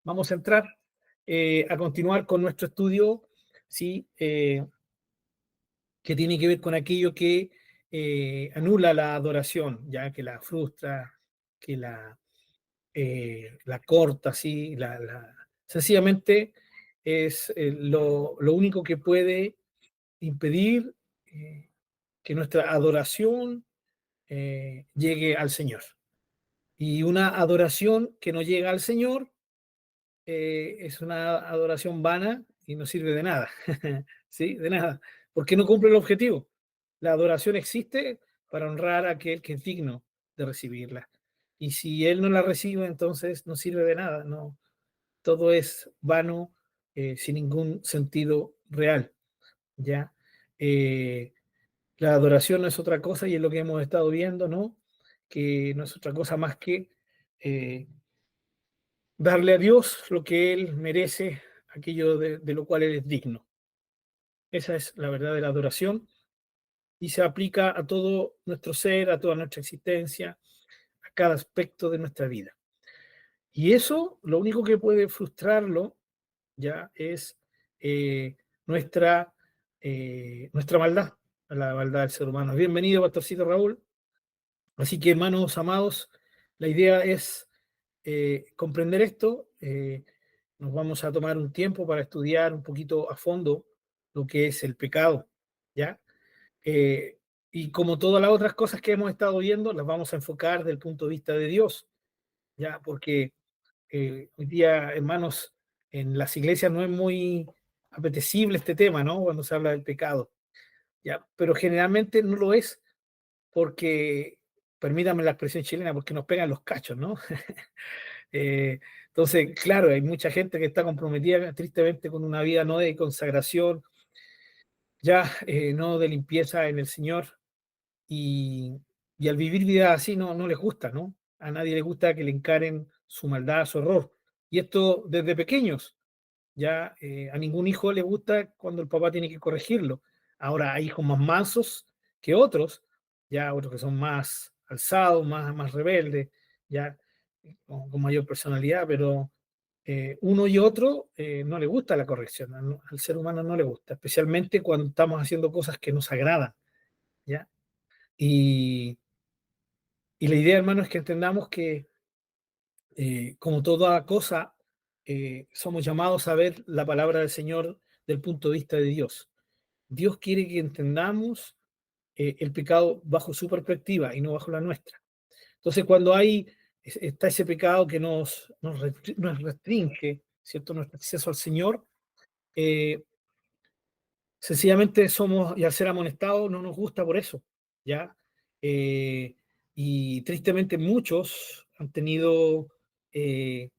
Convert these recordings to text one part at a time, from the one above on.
Vamos a entrar a continuar con nuestro estudio, ¿sí? Que tiene que ver con aquello que anula la adoración, ya que la frustra, que la corta, ¿sí? Sencillamente es lo único que puede impedir que nuestra adoración llegue al Señor. Y una adoración que no llega al Señor es una adoración vana y no sirve de nada, ¿sí? De nada, porque no cumple el objetivo. La adoración existe para honrar a aquel que es digno de recibirla. Y si él no la recibe, entonces no sirve de nada, no, todo es vano, sin ningún sentido real, ¿ya? Eh, la adoración no es otra cosa y es lo que hemos estado viendo, ¿no? Que no es otra cosa más que eh, darle a Dios lo que Él merece, aquello de lo cual Él es digno. Esa es la verdadera adoración y se aplica a todo nuestro ser, a toda nuestra existencia, a cada aspecto de nuestra vida. Y eso, lo único que puede frustrarlo ya es eh, nuestra, nuestra maldad, la maldad del ser humano. Bienvenido, Pastorcito Raúl. Así que, hermanos amados, la idea es comprender esto. Nos vamos a tomar un tiempo para estudiar un poquito a fondo lo que es el pecado, ¿ya? Eh, y como todas las otras cosas que hemos estado viendo, las vamos a enfocar desde el punto de vista de Dios, ¿ya? Porque hoy día, hermanos, en las iglesias no es muy apetecible este tema, ¿no? Cuando se habla del pecado, ¿ya? Pero generalmente no lo es porque, permítame la expresión chilena, porque nos pegan los cachos, ¿no? Entonces, claro, hay mucha gente que está comprometida tristemente con una vida no de consagración, ya no de limpieza en el Señor, y, y al vivir vida así no les gusta, ¿no? A nadie le gusta que le encaren su maldad, su error. Y esto desde pequeños, ya a ningún hijo le gusta cuando el papá tiene que corregirlo. Ahora hay hijos más mansos que otros, ya otros que son más alzados, más rebeldes, ya con mayor personalidad, pero uno y otro no le gusta la corrección, al ser humano no le gusta, especialmente cuando estamos haciendo cosas que nos agradan, ¿ya? Y, y la idea, hermano, es que entendamos que como toda cosa, somos llamados a ver la palabra del Señor del punto de vista de Dios. Dios quiere que entendamos el pecado bajo su perspectiva y no bajo la nuestra. Entonces, cuando está ese pecado que nos restringe, ¿cierto?, nuestro acceso al Señor, eh, sencillamente somos, y al ser amonestados, no nos gusta por eso, ¿ya? Eh, y tristemente muchos han tenido eh,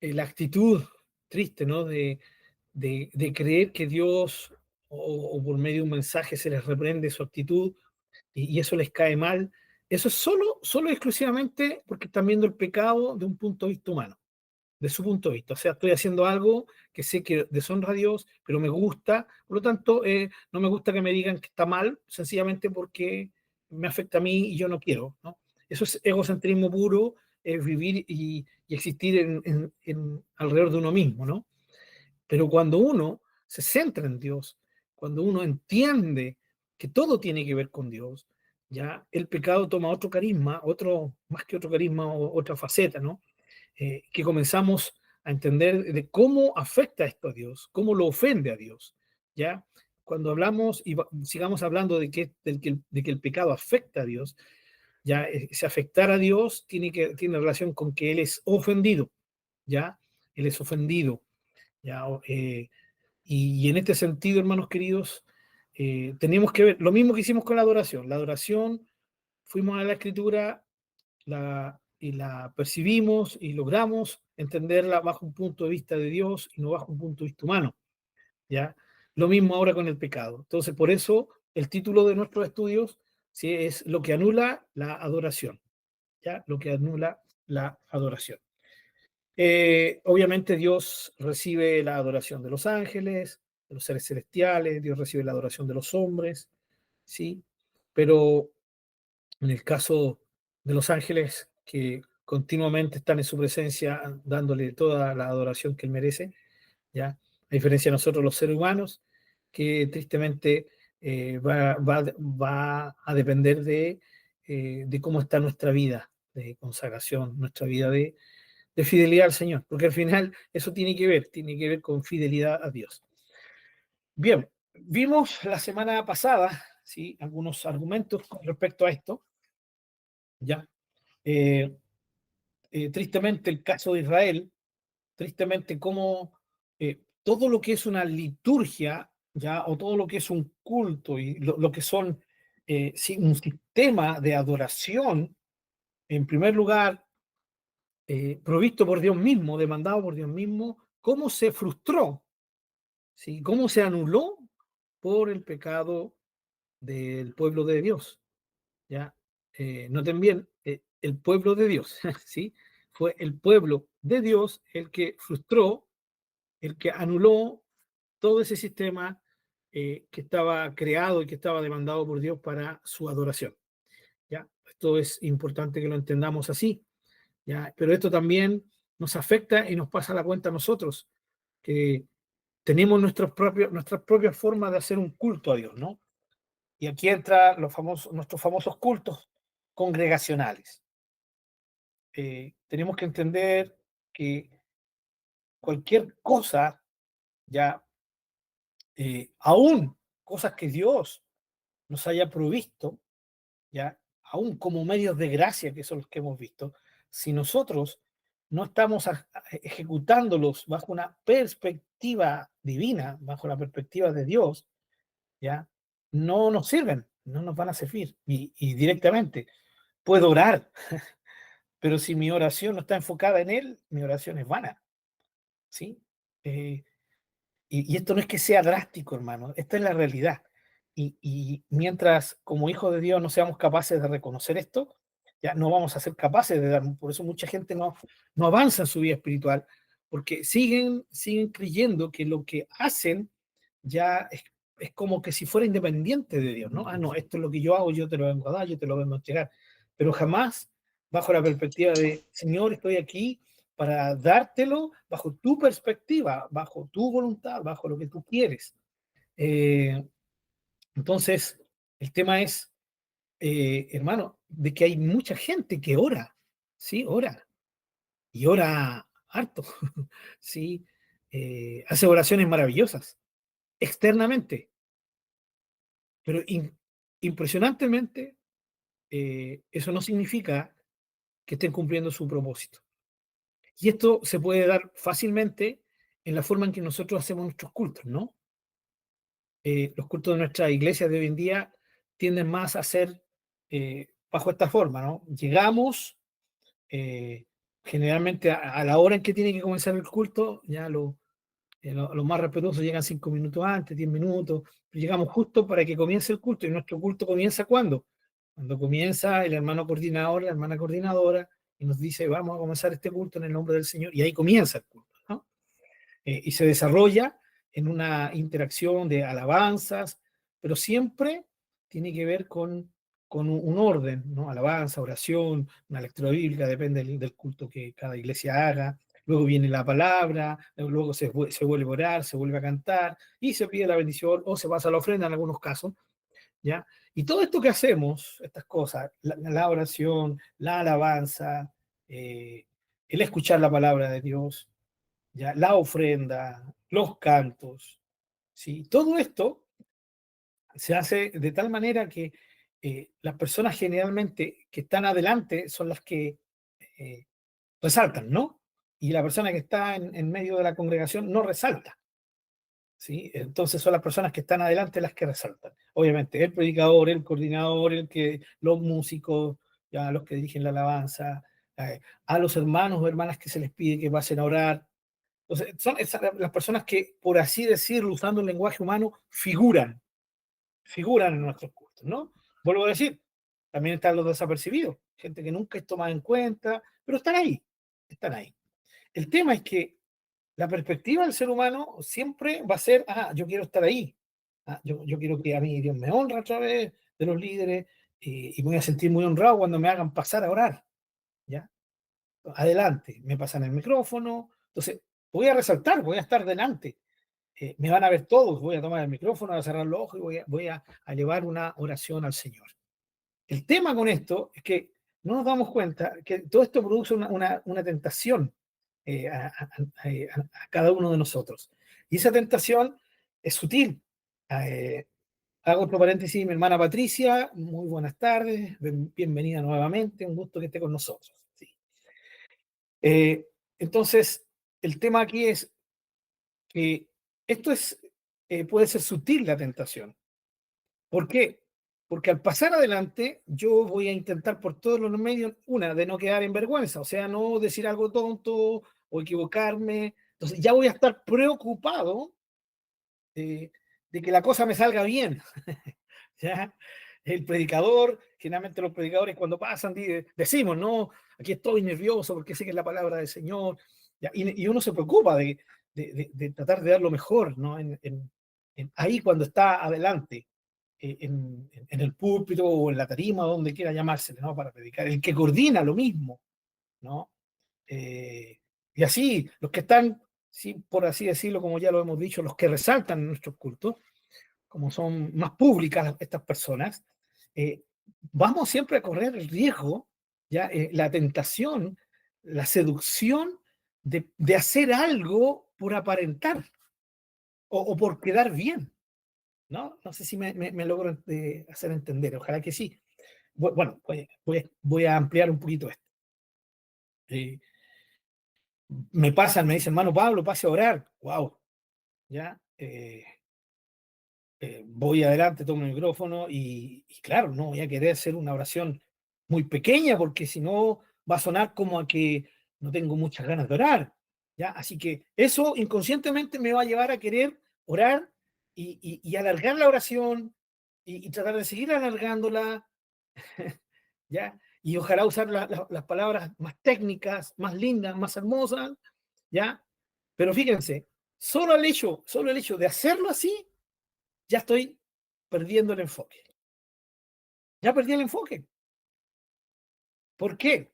la actitud triste, ¿no? De creer que Dios o por medio de un mensaje se les reprende su actitud y eso les cae mal. Eso es solo y exclusivamente porque están viendo el pecado de un punto de vista humano, de su punto de vista. O sea, estoy haciendo algo que sé que deshonra a Dios, pero me gusta. Por lo tanto, no me gusta que me digan que está mal, sencillamente porque me afecta a mí y yo no quiero, ¿no? Eso es egocentrismo puro, vivir y existir alrededor de uno mismo, ¿no? Pero cuando uno se centra en Dios, cuando uno entiende que todo tiene que ver con Dios, ya el pecado toma otro carisma, más que otro carisma, otra faceta, ¿no? Que comenzamos a entender de cómo afecta esto a Dios, cómo lo ofende a Dios, ¿ya? Cuando hablamos y sigamos hablando de que el pecado afecta a Dios, ya ese afectar a Dios tiene relación con que Él es ofendido, ¿ya? Él es ofendido, ¿ya? Y en este sentido, hermanos queridos, tenemos que ver lo mismo que hicimos con la adoración. La adoración, fuimos a la Escritura y la percibimos y logramos entenderla bajo un punto de vista de Dios y no bajo un punto de vista humano, ¿ya? Lo mismo ahora con el pecado. Entonces, por eso el título de nuestros estudios, ¿sí?, es lo que anula la adoración, ¿ya? Lo que anula la adoración. Obviamente Dios recibe la adoración de los ángeles, de los seres celestiales, Dios recibe la adoración de los hombres, ¿sí? Pero en el caso de los ángeles, que continuamente están en su presencia dándole toda la adoración que él merece, ¿ya? A diferencia de nosotros los seres humanos, que tristemente va a depender de cómo está nuestra vida de consagración, nuestra vida de fidelidad al Señor, porque al final eso tiene que ver con fidelidad a Dios. Bien, vimos la semana pasada, ¿sí? Algunos argumentos con respecto a esto, ¿ya? Eh, Tristemente el caso de Israel, tristemente como todo lo que es una liturgia, ¿ya? O todo lo que es un culto y lo que son sí, un sistema de adoración, en primer lugar, provisto por Dios mismo, demandado por Dios mismo, cómo se frustró, ¿sí? Cómo se anuló por el pecado del pueblo de Dios, ¿ya? Noten bien, el pueblo de Dios, ¿sí? Fue el pueblo de Dios el que frustró, el que anuló todo ese sistema que estaba creado y que estaba demandado por Dios para su adoración, ¿ya? Esto es importante que lo entendamos así, ¿ya? Pero esto también nos afecta y nos pasa la cuenta a nosotros, que tenemos nuestras propias formas de hacer un culto a Dios, ¿no? Y aquí entran nuestros famosos cultos congregacionales. Tenemos que entender que cualquier cosa, ya, aún cosas que Dios nos haya provisto, ya, aún como medios de gracia, que son los que hemos visto, si nosotros no estamos ejecutándolos bajo una perspectiva divina, bajo la perspectiva de Dios, ya, no nos sirven, no nos van a servir. Y directamente, puedo orar, pero si mi oración no está enfocada en Él, mi oración es vana, ¿sí? Eh, y esto no es que sea drástico, hermano, esta es la realidad. Y mientras como hijos de Dios no seamos capaces de reconocer esto, ya no vamos a ser capaces de dar. Por eso mucha gente no avanza en su vida espiritual, porque siguen creyendo que lo que hacen ya es como que si fuera independiente de Dios, ¿no? Ah, no, esto es lo que yo hago, yo te lo vengo a dar, yo te lo vengo a entregar. Pero jamás bajo la perspectiva de, Señor, estoy aquí para dártelo bajo tu perspectiva, bajo tu voluntad, bajo lo que tú quieres. Eh, entonces, el tema es, hermano, de que hay mucha gente que ora, ¿sí? Ora, y ora harto, ¿sí? Hace oraciones maravillosas, externamente, pero impresionantemente, eso no significa que estén cumpliendo su propósito. Y esto se puede dar fácilmente en la forma en que nosotros hacemos nuestros cultos, ¿no? Los cultos de nuestra iglesia de hoy en día tienden más a ser bajo esta forma, ¿no? Llegamos, eh, generalmente a la hora en que tiene que comenzar el culto, ya los más respetuosos llegan 5 minutos antes, 10 minutos, pero llegamos justo para que comience el culto. ¿Y nuestro culto comienza cuándo? Cuando comienza el hermano coordinador, la hermana coordinadora, y nos dice, vamos a comenzar este culto en el nombre del Señor, y ahí comienza el culto, ¿no? Y se desarrolla en una interacción de alabanzas, pero siempre tiene que ver con un orden, ¿no? Alabanza, oración, una lectura bíblica, depende del culto que cada iglesia haga. Luego viene la palabra, luego se vuelve a orar, se vuelve a cantar y se pide la bendición o se pasa la ofrenda en algunos casos, ¿ya? Y todo esto que hacemos, estas cosas, la oración, la alabanza, el escuchar la palabra de Dios, ya, la ofrenda, los cantos, ¿sí? Todo esto se hace de tal manera que las personas generalmente que están adelante son las que eh, resaltan, ¿no? Y la persona que está en medio de la congregación no resalta, ¿sí? Entonces son las personas que están adelante las que resaltan. Obviamente, el predicador, el coordinador, los músicos, ya los que dirigen la alabanza, a los hermanos o hermanas que se les pide que pasen a orar. Entonces, son las personas que, por así decirlo, usando el lenguaje humano, figuran en nuestros cultos, ¿no? Vuelvo a decir, también están los desapercibidos, gente que nunca es tomada en cuenta, pero están ahí, están ahí. El tema es que la perspectiva del ser humano siempre va a ser, yo quiero estar ahí, yo quiero que a mí Dios me honra a través de los líderes y me voy a sentir muy honrado cuando me hagan pasar a orar, ¿ya? adelante, me pasan el micrófono, entonces voy a resaltar, voy a estar delante, me van a ver todos, voy a tomar el micrófono, voy a cerrar los ojos y voy a llevar una oración al Señor. El tema con esto es que no nos damos cuenta que todo esto produce una tentación a cada uno de nosotros. Y esa tentación es sutil. Eh, Hago otro paréntesis, mi hermana Patricia, muy buenas tardes, bienvenida nuevamente, un gusto que esté con nosotros. Sí. Eh, entonces, el tema aquí es que esto puede ser sutil la tentación. ¿Por qué? Porque al pasar adelante, yo voy a intentar por todos los medios, una, de no quedar en vergüenza, o sea, no decir algo tonto o equivocarme. Entonces, ya voy a estar preocupado de, de que la cosa me salga bien. ¿Ya? El predicador, generalmente los predicadores cuando pasan decimos, no, aquí estoy nervioso porque sé que es la palabra del Señor, ¿ya? Y uno se preocupa de tratar de dar lo mejor, ¿no? Ahí cuando está adelante, en el púlpito o en la tarima, donde quiera llamársele, ¿no? Para predicar, el que coordina lo mismo, ¿no? Eh, y así, los que están, sí, por así decirlo, como ya lo hemos dicho, los que resaltan en nuestros cultos, como son más públicas estas personas, eh, vamos siempre a correr el riesgo, ya la tentación, la seducción de hacer algo por aparentar o por quedar bien, ¿no? No sé si me logro hacer entender, ojalá que sí. Bueno, voy a ampliar un poquito esto. Eh, Me pasan, me dicen, hermano Pablo, pase a orar. Wow, ya. Voy adelante, tomo el micrófono y claro, no voy a querer hacer una oración muy pequeña porque si no va a sonar como a que no tengo muchas ganas de orar. ¿Ya? Así que eso inconscientemente me va a llevar a querer orar y alargar la oración y tratar de seguir alargándola, ¿ya? Y ojalá usar las palabras más técnicas, más lindas, más hermosas, ¿ya? Pero fíjense, solo el hecho de hacerlo así, ya estoy perdiendo el enfoque. Ya perdí el enfoque. ¿Por qué?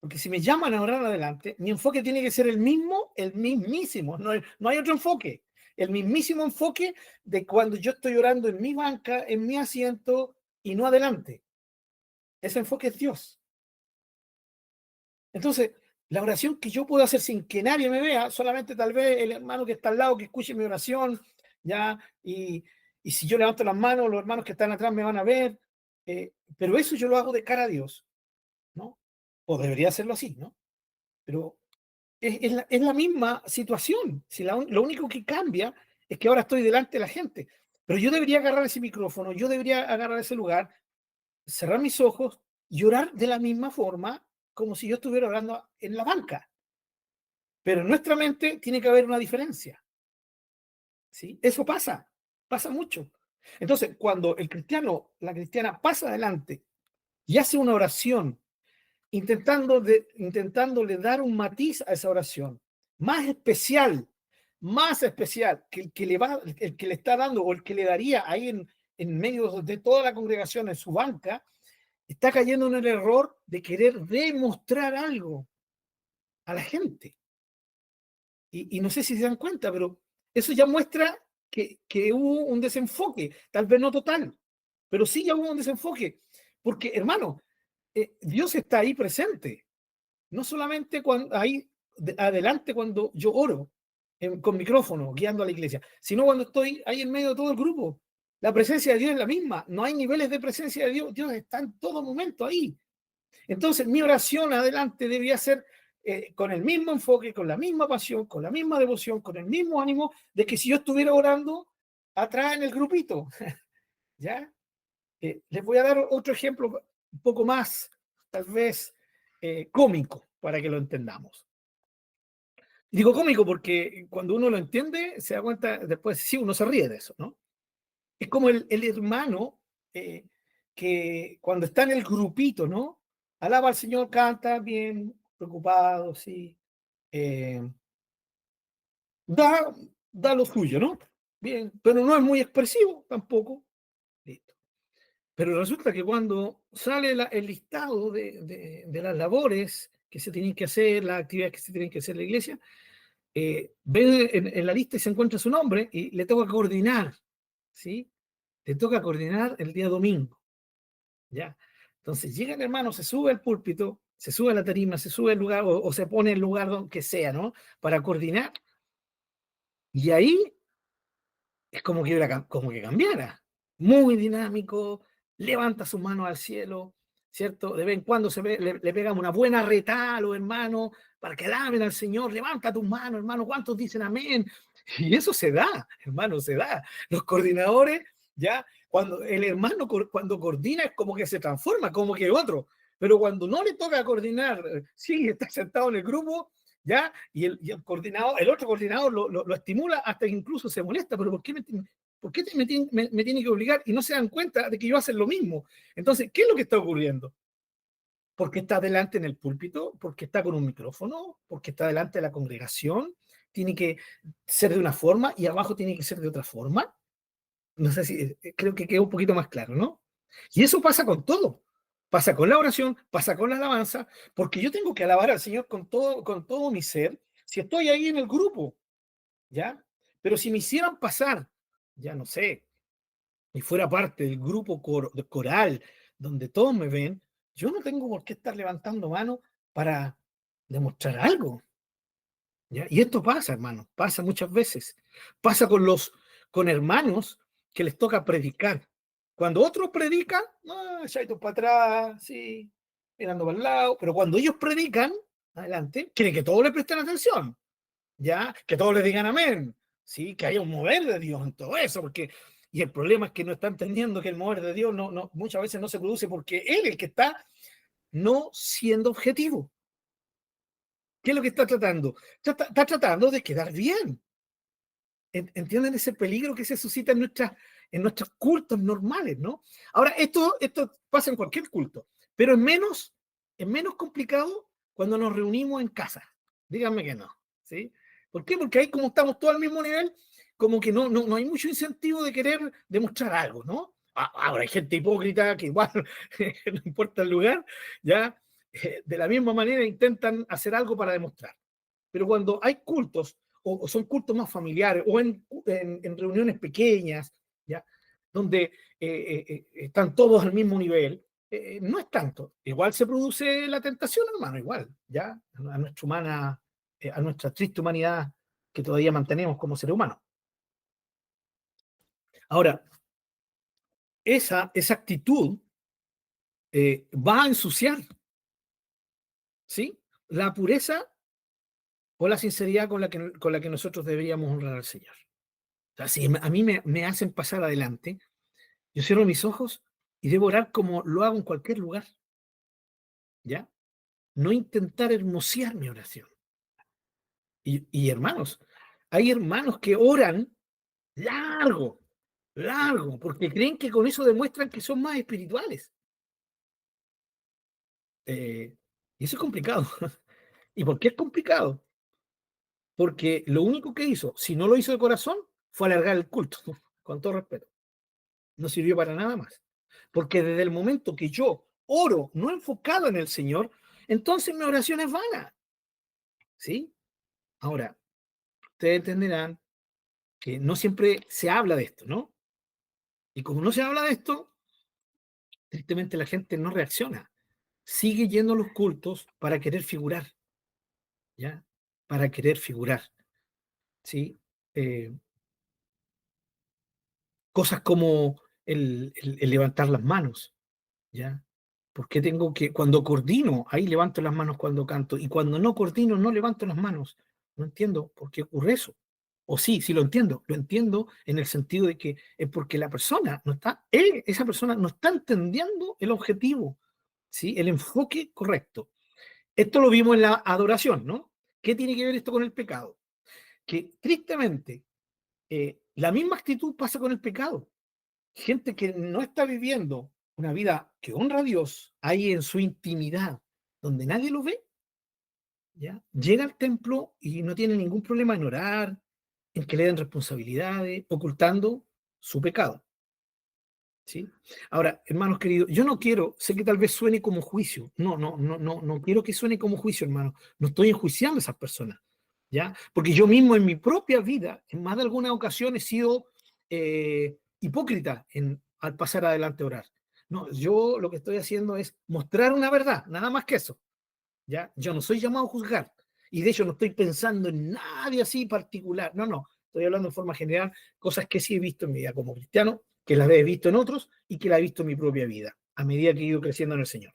Porque si me llaman a orar adelante, mi enfoque tiene que ser el mismo, el mismísimo. No hay otro enfoque. El mismísimo enfoque de cuando yo estoy orando en mi banca, en mi asiento y no adelante. Ese enfoque es Dios. Entonces, la oración que yo puedo hacer sin que nadie me vea, solamente tal vez el hermano que está al lado que escuche mi oración, ya, y si yo levanto las manos, los hermanos que están atrás me van a ver, pero eso yo lo hago de cara a Dios, ¿no? O debería hacerlo así, ¿no? Pero es la misma situación. Si lo único que cambia es que ahora estoy delante de la gente. Pero yo debería agarrar ese micrófono, yo debería agarrar ese lugar, cerrar mis ojos y orar de la misma forma como si yo estuviera orando en la banca. Pero en nuestra mente tiene que haber una diferencia. ¿Sí? Eso pasa mucho. Entonces, cuando el cristiano, la cristiana pasa adelante y hace una oración intentándole dar un matiz a esa oración, más especial que el que le está dando o el que le daría ahí en medio de toda la congregación en su banca, está cayendo en el error de querer demostrar algo a la gente. Y no sé si se dan cuenta, pero eso ya muestra que hubo un desenfoque, tal vez no total, pero sí ya hubo un desenfoque, porque hermano, Dios está ahí presente. No solamente cuando ahí adelante cuando yo oro con micrófono guiando a la iglesia, sino cuando estoy ahí en medio de todo el grupo. La presencia de Dios es la misma, no hay niveles de presencia de Dios, Dios está en todo momento ahí. Entonces mi oración adelante debía ser con el mismo enfoque, con la misma pasión, con la misma devoción, con el mismo ánimo de que si yo estuviera orando atrás en el grupito. ¿Ya? Les voy a dar otro ejemplo un poco más, tal vez, cómico, para que lo entendamos. Digo cómico porque cuando uno lo entiende, se da cuenta, después sí, uno se ríe de eso, ¿no? Es como el hermano eh, que cuando está en el grupito, ¿no? Alaba al Señor, canta bien, preocupado, sí. eh, da, da lo suyo, ¿no? Bien, pero no es muy expresivo tampoco. Listo. Pero resulta que cuando sale el listado de las labores que se tienen que hacer, las actividades que se tienen que hacer en la iglesia, ve en la lista y se encuentra su nombre y le toca coordinar, ¿sí? Le toca coordinar el día domingo, ¿ya? Entonces llega el hermano, se sube al púlpito, se sube a la tarima, se sube al lugar o se pone en el lugar donde sea, ¿no? Para coordinar. Y ahí es como que cambiara. Muy dinámico, levanta sus manos al cielo, ¿cierto? De vez en cuando le pegamos una buena retada a los hermanos para que alaben al Señor. Levanta tus manos, hermano. ¿Cuántos dicen amén? Y eso se da, hermano, se da. Los coordinadores, ya, cuando el hermano cuando coordina es como que se transforma, como que otro. Pero cuando no le toca coordinar, sí, está sentado en el grupo, ¿ya? Y el coordinador, el otro coordinador lo estimula hasta que incluso se molesta, pero ¿por qué me tiene que obligar? Y no se dan cuenta de que yo hacen lo mismo. Entonces, ¿qué es lo que está ocurriendo? Porque está delante en el púlpito, porque está con un micrófono, porque está delante de la congregación, tiene que ser de una forma y abajo tiene que ser de otra forma. No sé si, creo que queda un poquito más claro, ¿no? Y eso pasa con todo. Pasa con la oración, pasa con la alabanza, porque yo tengo que alabar al Señor con todo mi ser, si estoy ahí en el grupo, ¿ya? Pero si me hicieran pasar, ya no sé, y fuera parte del grupo coral, donde todos me ven, yo no tengo por qué estar levantando mano para demostrar algo, ¿ya? Y esto pasa, hermano, pasa muchas veces. Pasa con hermanos que les toca predicar. Cuando otros predican, echaditos para atrás, sí, mirando para el lado, pero cuando ellos predican, adelante, quieren que todos le presten atención, ¿ya? Que todos le digan amén, ¿sí? Que haya un mover de Dios en todo eso, porque... Y el problema es que no están entendiendo que el mover de Dios muchas veces no se produce porque Él es el que está no siendo objetivo. ¿Qué es lo que está tratando? Está tratando de quedar bien. ¿Entienden ese peligro que se suscita en nuestros cultos normales, ¿no? Ahora, esto pasa en cualquier culto, pero es menos complicado cuando nos reunimos en casa. Díganme que no, ¿sí? ¿Por qué? Porque ahí como estamos todos al mismo nivel, como que no hay mucho incentivo de querer demostrar algo, ¿no? Ahora hay gente hipócrita que igual, no importa el lugar, ya, de la misma manera intentan hacer algo para demostrar. Pero cuando hay cultos, o son cultos más familiares, o en reuniones pequeñas, ¿ya? Donde están todos al mismo nivel, no es tanto. Igual se produce la tentación, hermano, igual, ¿ya? A nuestra triste humanidad que todavía mantenemos como ser humano. Ahora, esa actitud va a ensuciar, ¿sí? La pureza o la sinceridad con la que nosotros deberíamos honrar al Señor. O sea, si a mí me hacen pasar adelante, yo cierro mis ojos y debo orar como lo hago en cualquier lugar, ¿ya? No intentar hermosear mi oración. Y hermanos, hay hermanos que oran largo, largo, porque creen que con eso demuestran que son más espirituales. Y eso es complicado. ¿Y por qué es complicado? Porque lo único que hizo, si no lo hizo de corazón, fue alargar el culto, con todo respeto. No sirvió para nada más. Porque desde el momento que yo oro no enfocado en el Señor, entonces mi oración es vana. ¿Sí? Ahora, ustedes entenderán que no siempre se habla de esto, ¿no? Y como no se habla de esto, tristemente la gente no reacciona. Sigue yendo a los cultos para querer figurar, ¿ya? Para querer figurar, ¿sí? Eh, Cosas como el levantar las manos, ¿ya? ¿Por qué tengo que, cuando coordino, ahí levanto las manos cuando canto, y cuando no coordino, no levanto las manos? No entiendo por qué ocurre eso. O sí, sí lo entiendo en el sentido de que es porque la persona no está, esa persona no está entendiendo el objetivo, ¿sí? El enfoque correcto. Esto lo vimos en la adoración, ¿no? ¿Qué tiene que ver esto con el pecado? Que tristemente, la misma actitud pasa con el pecado. Gente que no está viviendo una vida que honra a Dios ahí en su intimidad, donde nadie lo ve, ¿ya? Llega al templo y no tiene ningún problema en orar, en que le den responsabilidades, ocultando su pecado. ¿sí? Ahora, hermanos queridos, yo no quiero, sé que tal vez suene como juicio, no quiero que suene como juicio, hermano, no estoy enjuiciando a esas personas, ¿ya? Porque yo mismo en mi propia vida, en más de alguna ocasión he sido hipócrita al pasar adelante a orar. No, yo lo que estoy haciendo es mostrar una verdad, nada más que eso, ¿ya? Yo no soy llamado a juzgar, y de hecho no estoy pensando en nadie así particular, no, estoy hablando en forma general, cosas que sí he visto en mi vida como cristiano, que las he visto en otros y que las he visto en mi propia vida, a medida que he ido creciendo en el Señor,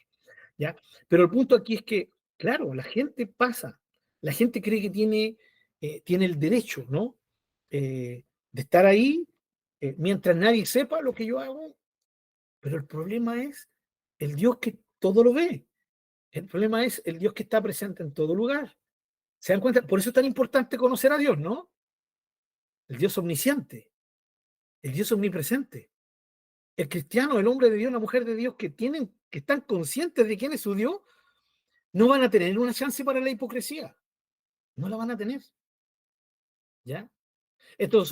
¿ya? Pero el punto aquí es que, claro, la gente pasa, la gente cree que tiene el derecho, ¿no? De estar ahí mientras nadie sepa lo que yo hago, pero el problema es el Dios que todo lo ve. El problema es el Dios que está presente en todo lugar. ¿Se dan cuenta? Por eso es tan importante conocer a Dios, ¿no? El Dios omnisciente, el Dios omnipresente. El cristiano, el hombre de Dios, la mujer de Dios que están conscientes de quién es su Dios, no van a tener una chance para la hipocresía. No la van a tener, ¿ya? Esto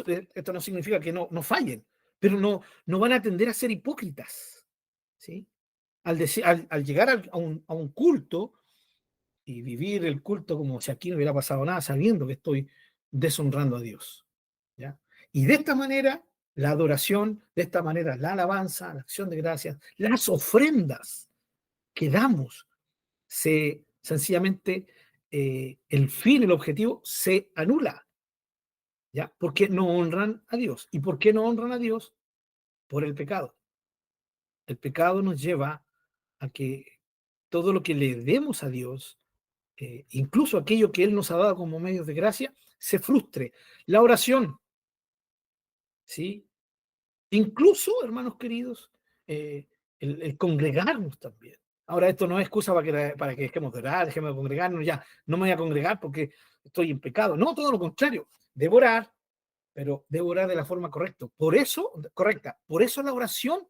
no significa que no fallen, pero no van a tender a ser hipócritas, ¿sí? Al llegar a un culto y vivir el culto como si aquí no hubiera pasado nada, sabiendo que estoy deshonrando a Dios, ¿ya? Y de esta manera, la adoración, de esta manera, la alabanza, la acción de gracias, las ofrendas que damos, sencillamente, el fin, el objetivo, se anula, ¿ya? Porque no honran a Dios. ¿Y por qué no honran a Dios? Por el pecado. El pecado nos lleva a que todo lo que le demos a Dios, incluso aquello que Él nos ha dado como medios de gracia, se frustre. La oración, ¿sí? Incluso, hermanos queridos, el congregarnos también. Ahora, esto no es excusa para que dejemos de orar, dejemos de congregarnos, ya, no me voy a congregar porque estoy en pecado. No, todo lo contrario, debo orar, pero debo orar de la forma correcta. Por eso la oración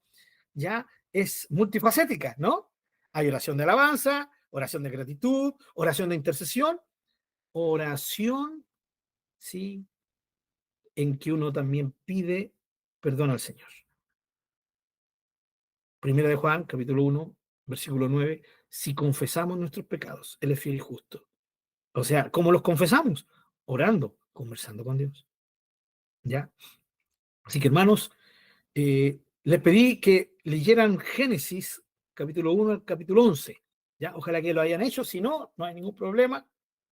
ya es multifacética, ¿no? Hay oración de alabanza, oración de gratitud, oración de intercesión, oración, sí, en que uno también pide perdón al Señor. Primera de Juan, capítulo 1, versículo 9, si confesamos nuestros pecados, Él es fiel y justo. O sea, ¿cómo los confesamos? Orando, conversando con Dios. ¿Ya? Así que, hermanos, les pedí que leyeran Génesis, capítulo 1 al capítulo 11. ¿Ya? Ojalá que lo hayan hecho, si no, no hay ningún problema.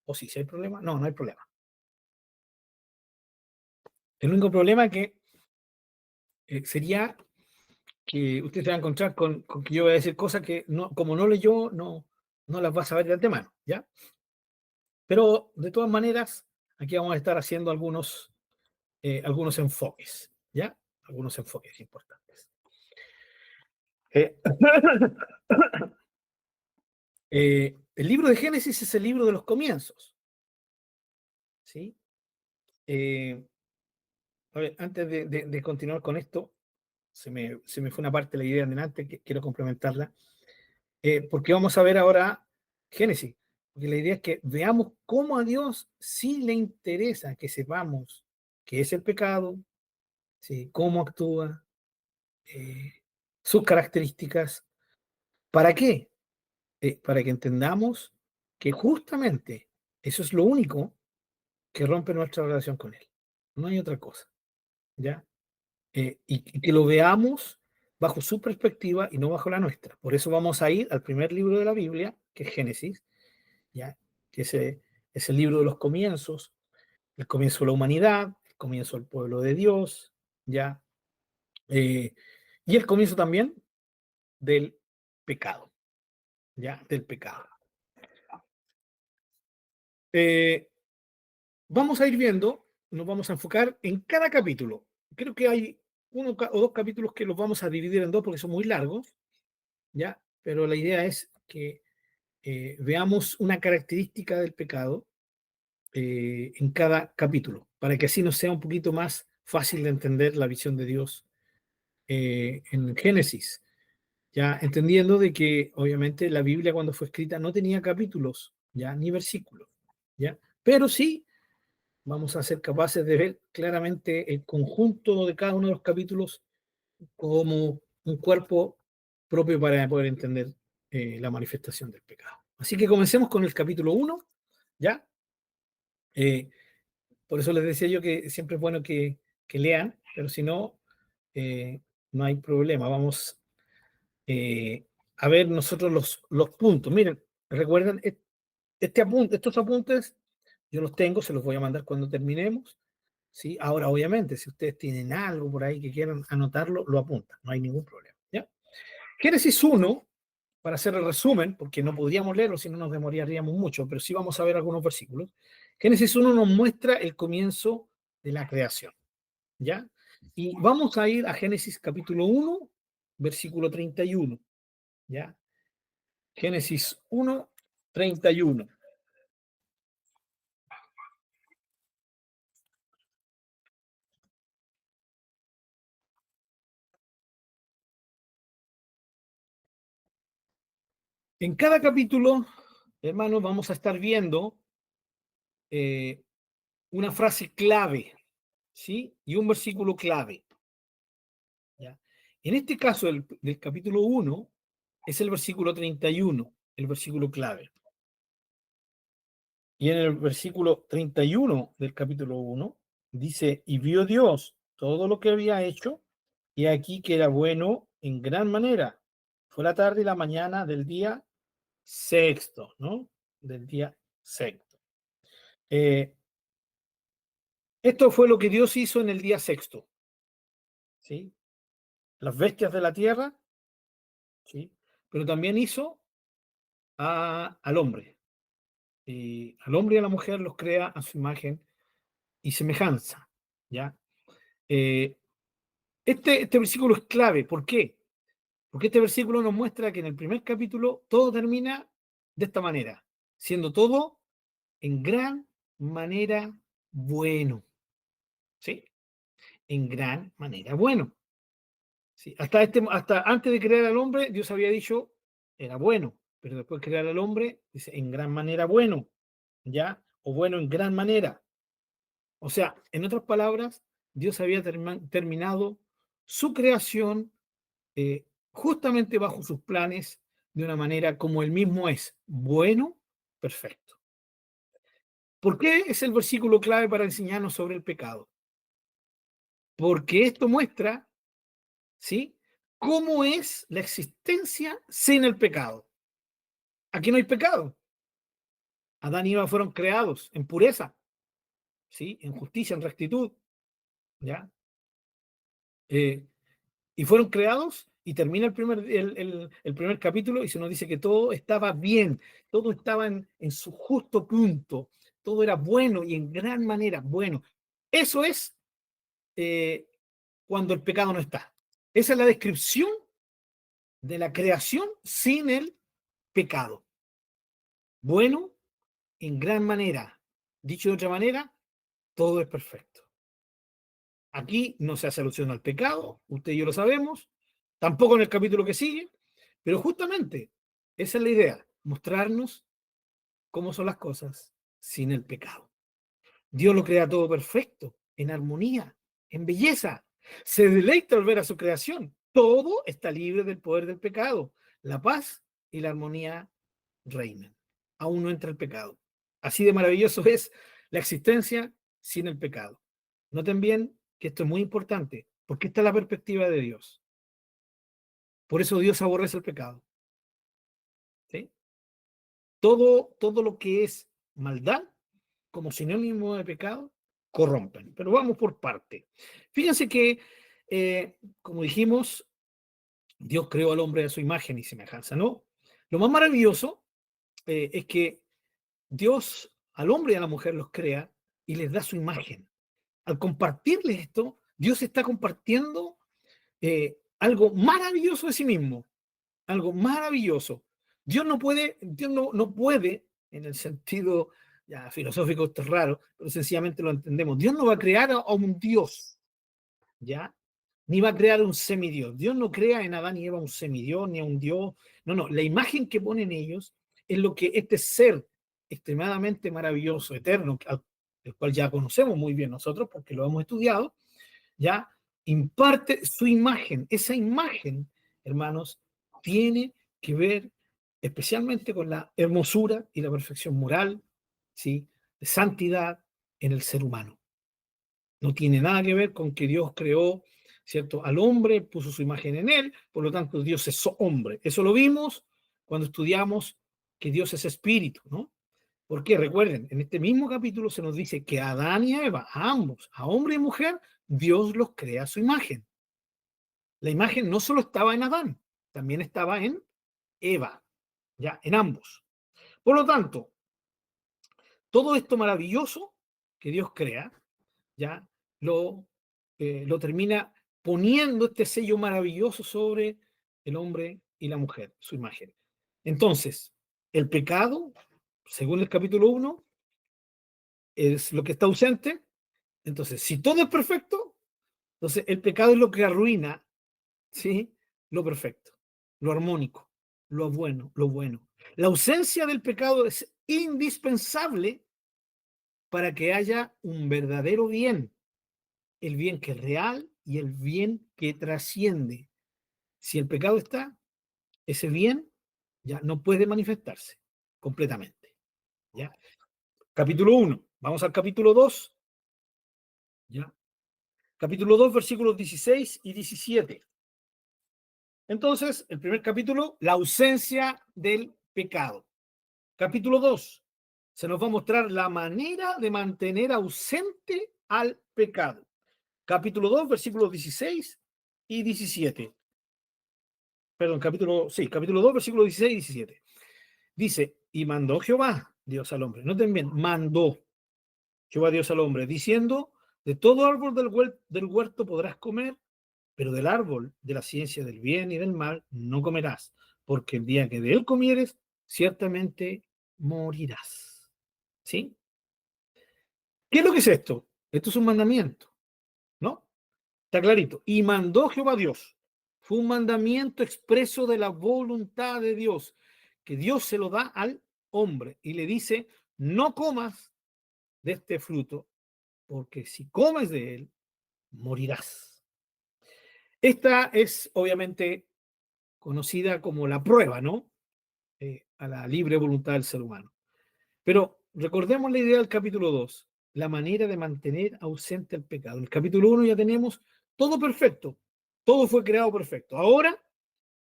O si hay problema, no hay problema. El único problema que sería que usted se va a encontrar con que yo voy a decir cosas que, no, como no leyó, no las va a saber de antemano, ¿ya? Pero, de todas maneras, aquí vamos a estar haciendo algunos enfoques, ¿ya? Algunos enfoques importantes. Eh, el libro de Génesis es el libro de los comienzos, ¿sí? Eh, a ver, antes de continuar con esto, se me fue una parte de la idea en delante que quiero complementarla, porque vamos a ver ahora Génesis, porque la idea es que veamos cómo a Dios sí le interesa que sepamos qué es el pecado, ¿sí? Cómo actúa, eh, sus características. ¿Para qué? Para que entendamos que justamente eso es lo único que rompe nuestra relación con Él. No hay otra cosa, ¿ya? Y que lo veamos bajo su perspectiva y no bajo la nuestra. Por eso vamos a ir al primer libro de la Biblia, que es Génesis, ¿ya? Que es el libro de los comienzos, el comienzo de la humanidad, el comienzo del pueblo de Dios, ¿ya? Eh, y el comienzo también del pecado, ¿ya? Del pecado. Eh, Vamos a ir viendo, nos vamos a enfocar en cada capítulo. Creo que hay uno o dos capítulos que los vamos a dividir en dos porque son muy largos, ¿ya? Pero la idea es que veamos una característica del pecado en cada capítulo, para que así nos sea un poquito más fácil de entender la visión de Dios en Génesis, ya entendiendo de que obviamente la Biblia cuando fue escrita no tenía capítulos, ya ni versículos, ya, pero sí vamos a ser capaces de ver claramente el conjunto de cada uno de los capítulos, cómo un cuerpo propio para poder entender la manifestación del pecado. Así que comencemos con el capítulo 1, ¿ya? Por eso les decía yo que siempre es bueno que lean, pero si no, no hay problema. Vamos a ver nosotros los puntos. Miren, recuerden, estos apuntes yo los tengo, se los voy a mandar cuando terminemos. ¿Sí? Ahora, obviamente, si ustedes tienen algo por ahí que quieran anotarlo, lo apuntan, no hay ningún problema. ¿Ya? Génesis 1, para hacer el resumen, porque no podríamos leerlo si no nos demoraríamos mucho, pero sí vamos a ver algunos versículos. Génesis 1 nos muestra el comienzo de la creación. ¿Ya? Y vamos a ir a Génesis capítulo 1, versículo 31. ¿Ya? Génesis 1, 31. En cada capítulo, hermanos, vamos a estar viendo eh, una frase clave, ¿sí? Y un versículo clave, ¿ya? En este caso, del capítulo 1, es el versículo 31, el versículo clave. Y en el versículo 31 del capítulo 1, dice, y vio Dios todo lo que había hecho, y aquí que era bueno en gran manera. Fue la tarde y la mañana del día sexto, ¿no? Del día sexto. Esto fue lo que Dios hizo en el día sexto, ¿sí? Las bestias de la tierra, ¿sí? Pero también hizo al hombre. Al hombre y a la mujer los crea a su imagen y semejanza, ¿ya? Eh, este versículo es clave. ¿Por qué? Porque este versículo nos muestra que en el primer capítulo todo termina de esta manera, siendo todo en gran manera bueno, ¿sí? En gran manera bueno. ¿Sí? Hasta antes de crear al hombre, Dios había dicho, era bueno, pero después de crear al hombre, dice, en gran manera bueno, ¿ya? O bueno en gran manera. O sea, en otras palabras, Dios había terminado su creación justamente bajo sus planes de una manera como él mismo es, bueno, perfecto. ¿Por qué es el versículo clave para enseñarnos sobre el pecado? Porque esto muestra, ¿sí? ¿Cómo es la existencia sin el pecado? Aquí no hay pecado. Adán y Eva fueron creados en pureza, ¿sí? En justicia, en rectitud, ¿ya? Eh, y fueron creados y termina el primer capítulo y se nos dice que todo estaba bien, todo estaba en su justo punto, todo era bueno y en gran manera bueno. Eso es eh, cuando el pecado no está. Esa es la descripción de la creación sin el pecado. Bueno, en gran manera. Dicho de otra manera, todo es perfecto. Aquí no se hace alusión al pecado, usted y yo lo sabemos, tampoco en el capítulo que sigue, pero justamente esa es la idea, mostrarnos cómo son las cosas sin el pecado. Dios lo crea todo perfecto, en armonía, en belleza. Se deleita al ver a su creación. Todo está libre del poder del pecado. La paz y la armonía reinan. Aún no entra el pecado. Así de maravilloso es la existencia sin el pecado. Noten bien que esto es muy importante, porque esta es la perspectiva de Dios. Por eso Dios aborrece el pecado. ¿Sí? Todo lo que es maldad, como sinónimo de pecado, corrompen. Pero vamos por parte. Fíjense que, como dijimos, Dios creó al hombre a su imagen y semejanza, ¿no? Lo más maravilloso es que Dios al hombre y a la mujer los crea y les da su imagen. Al compartirles esto, Dios está compartiendo algo maravilloso de sí mismo, algo maravilloso. Dios no puede, en el sentido ya filosófico, esto es raro, pero sencillamente lo entendemos. Dios no va a crear a un Dios, ¿ya? Ni va a crear un semidios. Dios no crea en Adán y Eva un semidios ni a un Dios. No, no. La imagen que ponen ellos es lo que este ser extremadamente maravilloso, eterno, el cual ya conocemos muy bien nosotros porque lo hemos estudiado, ya imparte su imagen. Esa imagen hermanos, tiene que ver especialmente con la hermosura y la perfección moral, ¿sí? De santidad en el ser humano. No tiene nada que ver con que Dios creó, ¿cierto?, al hombre, puso su imagen en él, por lo tanto Dios es hombre. Eso lo vimos cuando estudiamos que Dios es espíritu, ¿no? Porque recuerden, en este mismo capítulo se nos dice que a Adán y a Eva, a ambos, a hombre y mujer, Dios los crea a su imagen. La imagen no solo estaba en Adán, también estaba en Eva, ya, en ambos. Por lo tanto, todo esto maravilloso que Dios crea, ya, lo termina poniendo este sello maravilloso sobre el hombre y la mujer, su imagen. Entonces, el pecado, según el capítulo 1, es lo que está ausente. Entonces, si todo es perfecto, entonces el pecado es lo que arruina, ¿sí?, lo perfecto, lo armónico, lo bueno, lo bueno. La ausencia del pecado es indispensable para que haya un verdadero bien, el bien que es real y el bien que trasciende. Si el pecado está, ese bien ya no puede manifestarse completamente. ¿Ya? Capítulo 1. Vamos al capítulo 2. ¿Ya? Capítulo 2, versículos 16 y 17. Entonces, el primer capítulo, la ausencia del pecado. Capítulo 2, se nos va a mostrar la manera de mantener ausente al pecado. Capítulo 2, versículos 16 y 17. Perdón, capítulo 2, versículos 16 y 17. Dice, y mandó Jehová, Dios al hombre. Noten bien, mandó Jehová Dios al hombre, diciendo, de todo árbol del huerto podrás comer, pero del árbol de la ciencia del bien y del mal no comerás, porque el día que de él comieres, ciertamente morirás. ¿Sí? ¿Qué es lo que es esto? Esto es un mandamiento, ¿no? Está clarito. Y mandó Jehová Dios. Fue un mandamiento expreso de la voluntad de Dios, que Dios se lo da al hombre y le dice, no comas de este fruto, porque si comes de él, morirás. Esta es obviamente conocida como la prueba, ¿no? A la libre voluntad del ser humano. Pero recordemos la idea del capítulo 2, la manera de mantener ausente el pecado. En el capítulo 1 ya tenemos todo perfecto, todo fue creado perfecto. Ahora,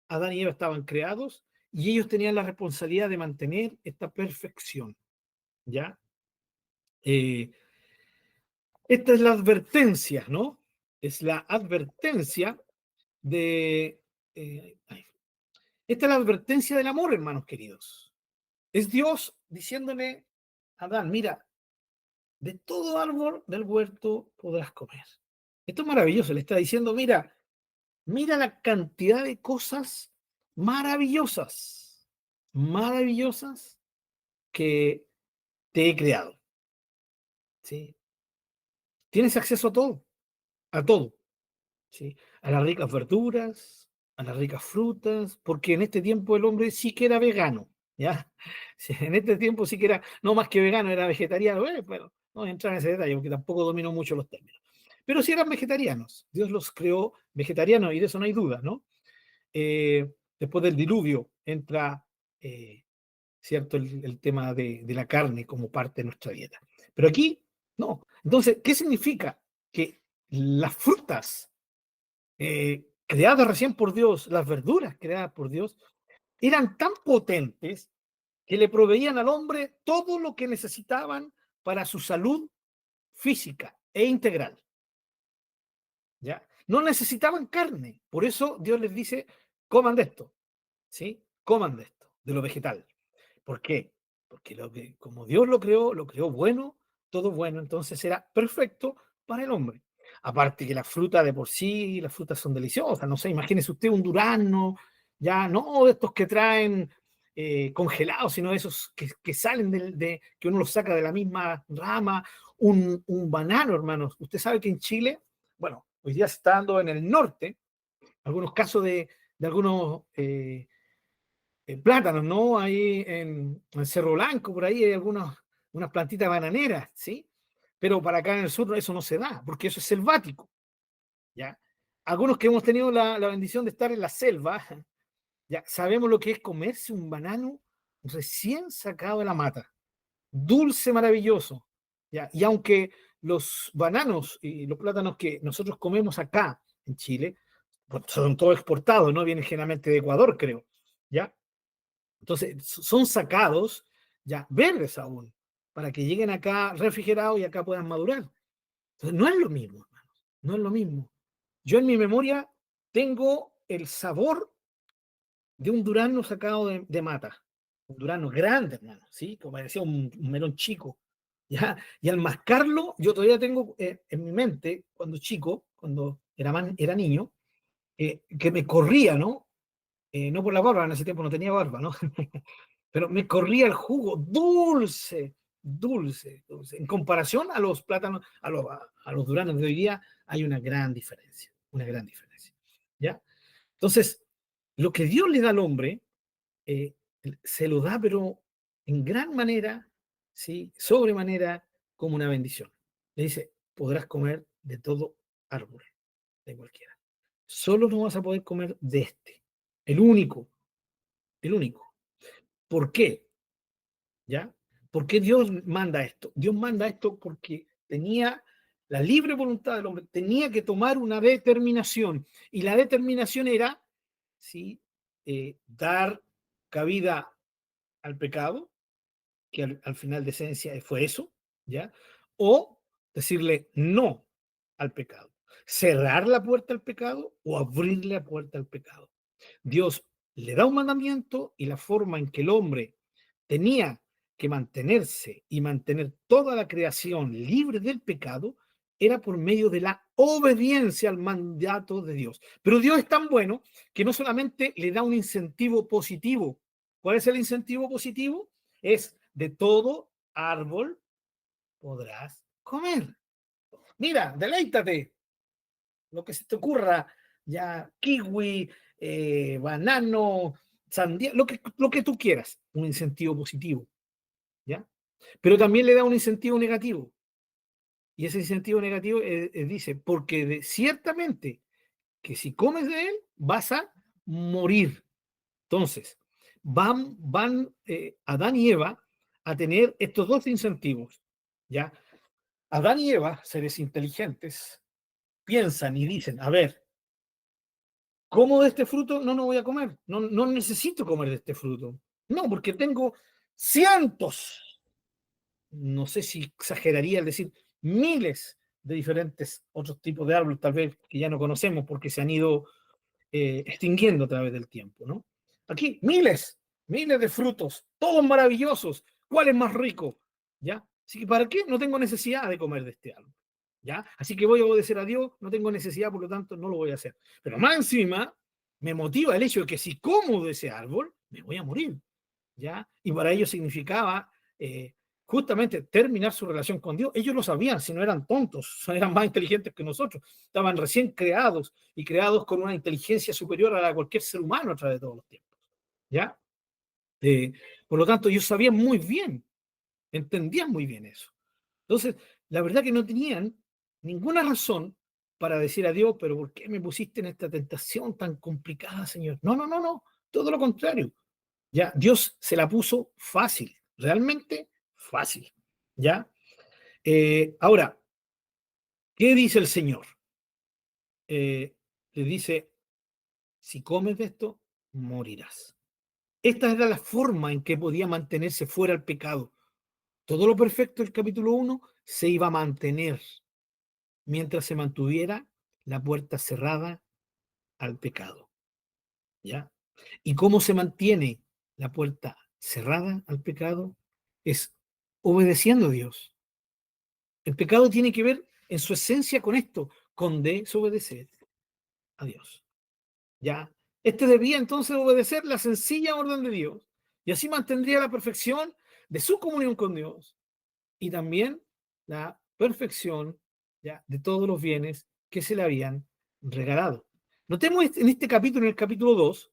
Adán y Eva estaban creados y ellos tenían la responsabilidad de mantener esta perfección, ¿ya? Eh, Esta es la advertencia, ¿no? Es la advertencia de... eh, esta es la advertencia del amor, hermanos queridos. Es Dios diciéndole a Adán, mira, de todo árbol del huerto podrás comer. Esto es maravilloso, le está diciendo, mira, mira la cantidad de cosas maravillosas, maravillosas que te he creado. ¿Sí? Tienes acceso a todo. ¿Sí? A las ricas verduras, a las ricas frutas, porque en este tiempo el hombre sí que era vegano, ¿ya? Sí, en este tiempo sí que era, no más que vegano, era vegetariano, pero no voy a entrar en ese detalle porque tampoco domino mucho los términos. Pero sí eran vegetarianos, Dios los creó vegetarianos y de eso no hay duda, ¿no? Después del diluvio entra, ¿cierto?, el tema de la carne como parte de nuestra dieta. Pero aquí, no. Entonces, ¿qué significa? Que las frutas creadas recién por Dios, las verduras creadas por Dios, eran tan potentes que le proveían al hombre todo lo que necesitaban para su salud física e integral. ¿Ya? No necesitaban carne, por eso Dios les dice, coman de esto, ¿sí? Coman de esto, de lo vegetal. ¿Por qué? Porque como Dios lo creó bueno, todo bueno, entonces era perfecto para el hombre. Aparte que la fruta de por sí, las frutas son deliciosas, no sé, imagínese usted un durazno, ya no de estos que traen congelados, sino de esos que salen que uno los saca de la misma rama, un banano, hermanos. Usted sabe que en Chile, bueno, hoy día se está dando en el norte, algunos casos de algunos plátanos, ¿no? Ahí en Cerro Blanco, por ahí hay unas plantitas bananeras, ¿sí? Pero para acá en el sur eso no se da, porque eso es selvático, ¿ya? algunos que hemos tenido la bendición de estar en la selva, ya sabemos lo que es comerse un banano recién sacado de la mata, dulce, maravilloso. ¿Ya? Y aunque los bananos y los plátanos que nosotros comemos acá en Chile, pues, son todos exportados, ¿no? Vienen generalmente de Ecuador, creo. ¿Ya? Entonces, son sacados ya verdes aún, para que lleguen acá refrigerados y acá puedan madurar. Entonces, no es lo mismo, hermanos, no es lo mismo. Yo en mi memoria tengo el sabor de un durazno sacado de mata, un durazno grande, hermano, ¿sí? Como parecía un melón chico, ¿ya? Y al mascarlo, yo todavía tengo en mi mente, cuando chico, cuando era niño, que me corría, ¿no? No por la barba, en ese tiempo no tenía barba, ¿no? Pero me corría el jugo dulce, dulce, dulce. En comparación a los plátanos, a los duraznos de hoy día, hay una gran diferencia, ¿ya? Entonces, lo que Dios le da al hombre, eh, se lo da, pero en gran manera, ¿sí? Sobremanera, como una bendición. Le dice, podrás comer de todo árbol, de cualquiera. Solo no vas a poder comer de este, el único, el único. ¿Por qué? ¿Ya? ¿Por qué Dios manda esto? Dios manda esto porque tenía la libre voluntad del hombre, tenía que tomar una determinación, y la determinación era, ¿sí? Dar cabida al pecado, que al final de esencia fue eso, ¿ya? O decirle no al pecado, cerrar la puerta al pecado o abrirle la puerta al pecado. Dios le da un mandamiento, y la forma en que el hombre tenía que mantenerse y mantener toda la creación libre del pecado era por medio de la obediencia al mandato de Dios. Pero Dios es tan bueno que no solamente le da un incentivo positivo. ¿Cuál es el incentivo positivo? Es de todo árbol podrás comer. Mira, deleítate, lo que se te ocurra, ya kiwi, banano, sandía, lo que tú quieras, un incentivo positivo, ¿ya? Pero también le da un incentivo negativo, y ese incentivo negativo dice, porque ciertamente que si comes de él vas a morir. Entonces, van Adán y Eva a tener estos dos incentivos, ¿ya? Adán y Eva, seres inteligentes, piensan y dicen, a ver, ¿como de este fruto? No, no voy a comer. No, no necesito comer de este fruto. No, porque tengo cientos, no sé si exageraría al decir miles de diferentes otros tipos de árboles, tal vez que ya no conocemos porque se han ido extinguiendo a través del tiempo, ¿no? Aquí, miles de frutos, todos maravillosos. ¿Cuál es más rico? ¿Ya? Así que, ¿para qué? No tengo necesidad de comer de este árbol. ¿Ya? Así que voy a obedecer a Dios, no tengo necesidad, por lo tanto, no lo voy a hacer. Pero más encima, me motiva el hecho de que si como de ese árbol, me voy a morir. ¿Ya? Y para ellos significaba justamente terminar su relación con Dios. Ellos lo sabían, si no eran tontos, eran más inteligentes que nosotros, estaban recién creados y creados con una inteligencia superior a la de cualquier ser humano a través de todos los tiempos. ¿Ya? Eh, por lo tanto, ellos sabían muy bien, entendían muy bien eso. Entonces, la verdad que no tenían ninguna razón para decir a Dios, pero ¿por qué me pusiste en esta tentación tan complicada, Señor? No, no, no, no, todo lo contrario. Ya, Dios se la puso fácil, realmente fácil. ¿Ya? Ahora, ¿qué dice el Señor? Le dice, si comes de esto, morirás. Esta era la forma en que podía mantenerse fuera el pecado. Todo lo perfecto del capítulo 1 se iba a mantener mientras se mantuviera la puerta cerrada al pecado. ¿Ya? ¿Y cómo se mantiene la puerta cerrada al pecado? Es obedeciendo a Dios. El pecado tiene que ver en su esencia con esto, con desobedecer a Dios. ¿Ya? Este debía entonces obedecer la sencilla orden de Dios, y así mantendría la perfección de su comunión con Dios, y también la perfección, ¿ya?, de todos los bienes que se le habían regalado. Notemos en este capítulo, en el capítulo 2,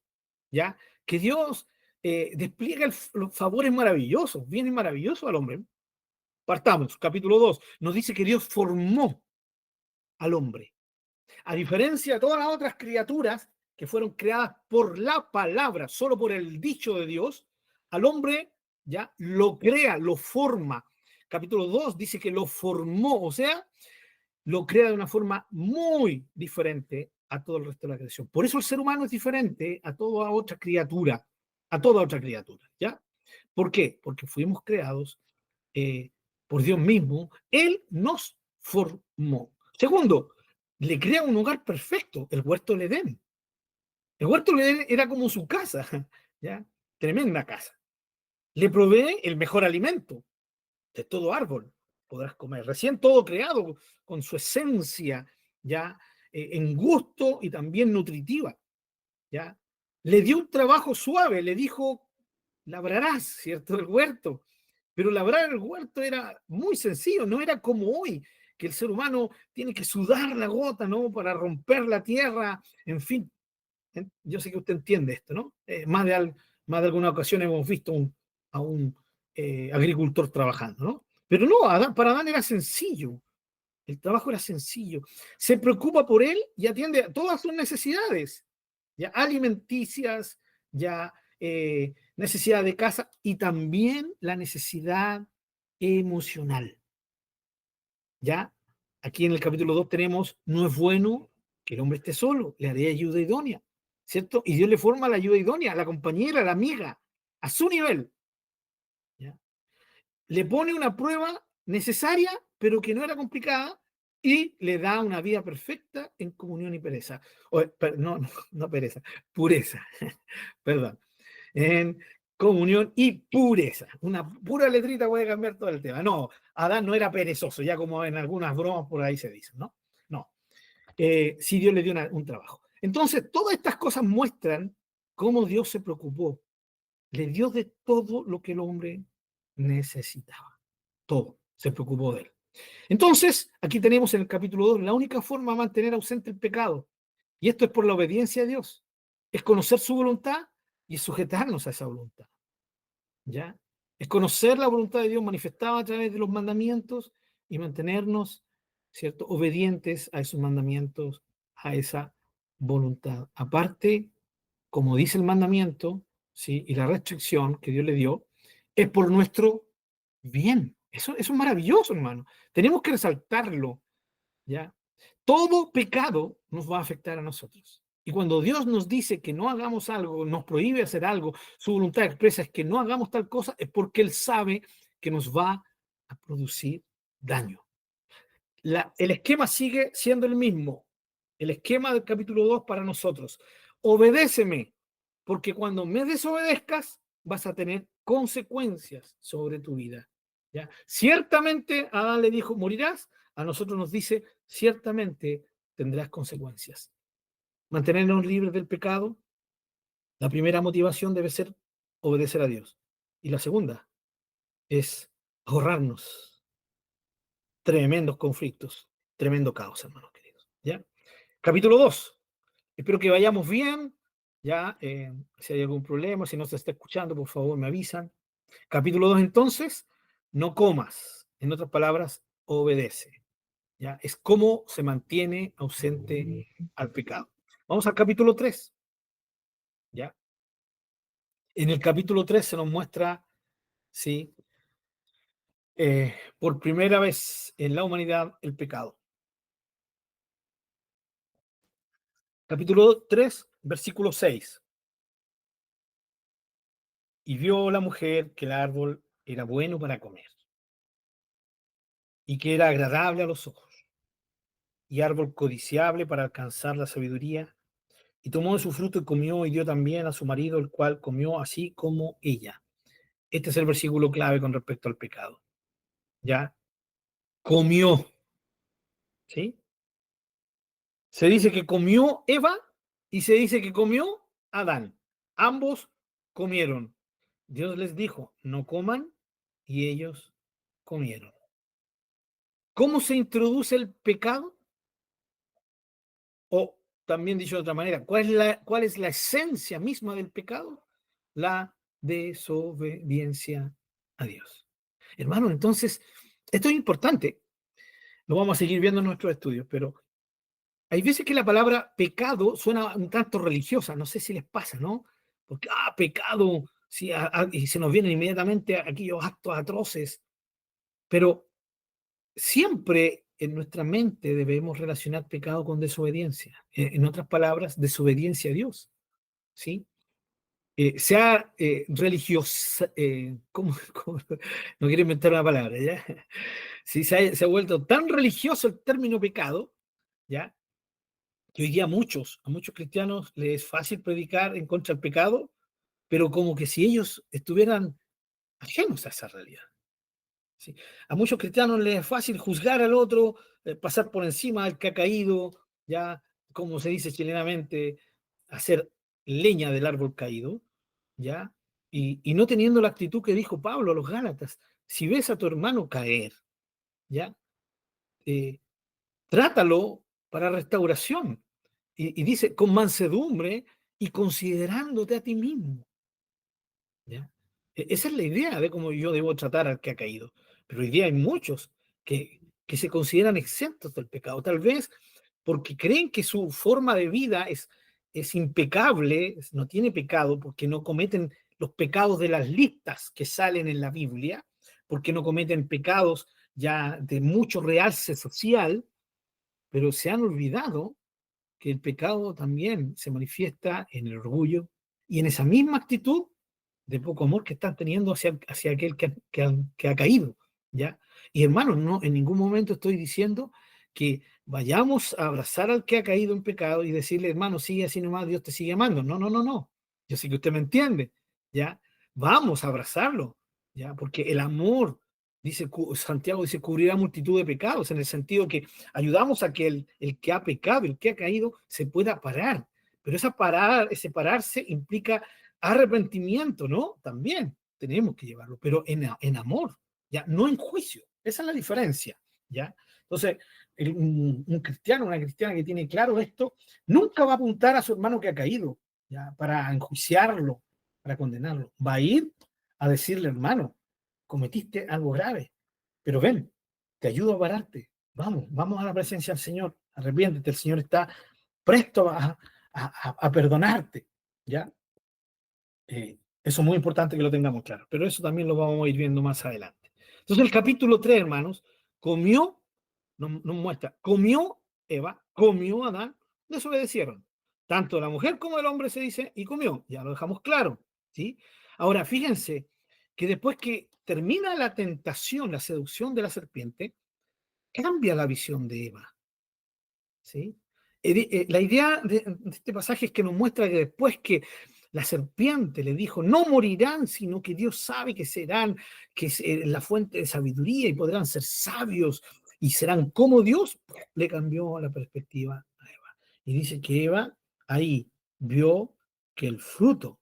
¿ya?, que Dios despliega los favores maravillosos, bienes maravillosos al hombre. Partamos, capítulo 2 nos dice que Dios formó al hombre. A diferencia de todas las otras criaturas que fueron creadas por la palabra, solo por el dicho de Dios, al hombre ya lo crea, lo forma. Capítulo 2 dice que lo formó, o sea, lo crea de una forma muy diferente a todo el resto de la creación. Por eso el ser humano es diferente a toda otra criatura, ¿ya? ¿Por qué? Porque fuimos creados por Dios mismo. Él nos formó. Segundo, le crea un hogar perfecto, el huerto del Edén. El huerto del Edén era como su casa, ¿ya? Tremenda casa. Le provee el mejor alimento, de todo árbol podrás comer, recién todo creado con su esencia, ya en gusto y también nutritiva, ya. Le dio un trabajo suave, le dijo, labrarás, ¿cierto? El huerto, pero labrar el huerto era muy sencillo, no era como hoy, que el ser humano tiene que sudar la gota, ¿no? Para romper la tierra, en fin. Yo sé que usted entiende esto, ¿no? Más de alguna ocasión hemos visto a un agricultor trabajando, ¿no? Pero no, para Adán era sencillo, el trabajo era sencillo. Se preocupa por él y atiende a todas sus necesidades, ya alimenticias, ya necesidad de casa y también la necesidad emocional. Ya aquí en el capítulo 2 tenemos, no es bueno que el hombre esté solo, le haré ayuda idónea, ¿cierto? Y Dios le forma la ayuda idónea, la compañera, la amiga, a su nivel. ¿Ya? Le pone una prueba necesaria, pero que no era complicada, y le da una vida perfecta en comunión y pereza. No pereza, pureza, perdón. En comunión y pureza. Una pura letrita puede cambiar todo el tema. No, Adán no era perezoso, ya como en algunas bromas por ahí se dicen, ¿no? No. Sí, Dios le dio un trabajo. Entonces, todas estas cosas muestran cómo Dios se preocupó. Le dio de todo lo que el hombre necesitaba. Todo. Se preocupó de él. Entonces, aquí tenemos en el capítulo 2 la única forma de mantener ausente el pecado. Y esto es por la obediencia a Dios. Es conocer su voluntad y es sujetarnos a esa voluntad. ¿Ya? Es conocer la voluntad de Dios manifestada a través de los mandamientos y mantenernos, ¿cierto?, obedientes a esos mandamientos, a esa voluntad. Aparte, como dice el mandamiento, ¿sí?, y la restricción que Dios le dio, es por nuestro bien. Eso es maravilloso, hermano. Tenemos que resaltarlo, ¿ya? Todo pecado nos va a afectar a nosotros. Y cuando Dios nos dice que no hagamos algo, nos prohíbe hacer algo, su voluntad expresa es que no hagamos tal cosa, es porque Él sabe que nos va a producir daño. El esquema sigue siendo el mismo. El esquema del capítulo 2 para nosotros. Obedéceme, porque cuando me desobedezcas vas a tener consecuencias sobre tu vida. ¿Ya? Ciertamente Adán le dijo, morirás. A nosotros nos dice, ciertamente tendrás consecuencias. Mantenernos libres del pecado, la primera motivación debe ser obedecer a Dios. Y la segunda es ahorrarnos tremendos conflictos, tremendo caos, hermanos queridos. ¿Ya? Capítulo 2. Espero que vayamos bien. Ya, si hay algún problema, si no se está escuchando, por favor me avisan. Capítulo 2, entonces, no comas. En otras palabras, obedece. ¿Ya? Es cómo se mantiene ausente al pecado. Vamos al capítulo 3. ¿Ya? En el capítulo 3 se nos muestra, sí, por primera vez en la humanidad el pecado. Capítulo 3, versículo 6. Y vio la mujer que el árbol era bueno para comer y que era agradable a los ojos y árbol codiciable para alcanzar la sabiduría. Y tomó de su fruto y comió y dio también a su marido, el cual comió así como ella. Este es el versículo clave con respecto al pecado. ¿Ya? Comió. ¿Sí? Se dice que comió Eva y se dice que comió Adán. Ambos comieron. Dios les dijo, no coman, y ellos comieron. ¿Cómo se introduce el pecado? O también dicho de otra manera, ¿cuál es la esencia misma del pecado? La desobediencia a Dios. Hermano, entonces, esto es importante. Lo vamos a seguir viendo en nuestros estudios, pero Hay veces que la palabra pecado suena un tanto religiosa, no sé si les pasa, ¿no? Porque, pecado, sí, y se nos vienen inmediatamente aquellos actos atroces, pero siempre en nuestra mente debemos relacionar pecado con desobediencia. En otras palabras, desobediencia a Dios, ¿sí? Sea religiosa, no quiero inventar una palabra, ¿ya? Sí, se ha vuelto tan religioso el término pecado, ¿ya? Que hoy día a muchos cristianos les es fácil predicar en contra del pecado, pero como que si ellos estuvieran ajenos a esa realidad. ¿Sí? A muchos cristianos les es fácil juzgar al otro, pasar por encima del que ha caído, ya, como se dice chilenamente, hacer leña del árbol caído, ya, y no teniendo la actitud que dijo Pablo a los Gálatas. Si ves a tu hermano caer, ya, eh, trátalo para restauración. Y dice, con mansedumbre y considerándote a ti mismo. ¿Ya? Esa es la idea de cómo yo debo tratar al que ha caído. Pero hoy día hay muchos que se consideran exentos del pecado, tal vez porque creen que su forma de vida es impecable, no tiene pecado, porque no cometen los pecados de las listas que salen en la Biblia, porque no cometen pecados ya de mucho realce social, pero se han olvidado que el pecado también se manifiesta en el orgullo y en esa misma actitud de poco amor que están teniendo hacia aquel que ha caído, ¿ya? Y hermanos, no, en ningún momento estoy diciendo que vayamos a abrazar al que ha caído en pecado y decirle, hermano, sigue así nomás, Dios te sigue amando. No, no, no, no. Yo sé que usted me entiende, ¿ya? Vamos a abrazarlo, ¿ya? Porque el amor, dice Santiago, dice, cubrirá multitud de pecados, en el sentido que ayudamos a que el que ha pecado, el que ha caído, se pueda parar. Pero ese pararse implica arrepentimiento, ¿no? También tenemos que llevarlo, pero en amor, ¿ya? No en juicio. Esa es la diferencia, ¿ya? Entonces, un cristiano, una cristiana que tiene claro esto, nunca va a apuntar a su hermano que ha caído, ¿ya? Para enjuiciarlo, para condenarlo. Va a ir a decirle, hermano, cometiste algo grave, pero ven, te ayudo a pararte. Vamos a la presencia del Señor. Arrepiéntete, el Señor está presto a perdonarte, ¿ya? Eso es muy importante que lo tengamos claro, pero eso también lo vamos a ir viendo más adelante. Entonces, el capítulo 3, hermanos, nos muestra, comió Eva, comió Adán, desobedecieron. Tanto la mujer como el hombre se dice, y comió, ya lo dejamos claro, ¿sí? Ahora, fíjense que después que termina la tentación, la seducción de la serpiente, cambia la visión de Eva, ¿sí? La idea de este pasaje es que nos muestra que después que la serpiente le dijo, no morirán, sino que Dios sabe que serán, que es la fuente de sabiduría y podrán ser sabios y serán como Dios, pues, le cambió la perspectiva a Eva. Y dice que Eva ahí vio que el fruto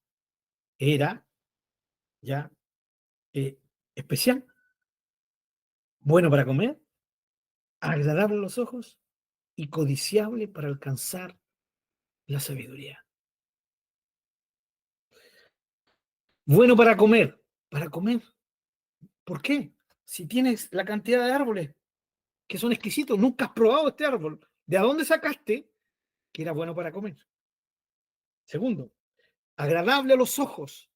era ya eh, especial, bueno para comer, agradable a los ojos y codiciable para alcanzar la sabiduría. Bueno para comer. ¿Por qué? Si tienes la cantidad de árboles que son exquisitos, nunca has probado este árbol. ¿De dónde sacaste que era bueno para comer? Segundo, agradable a los ojos.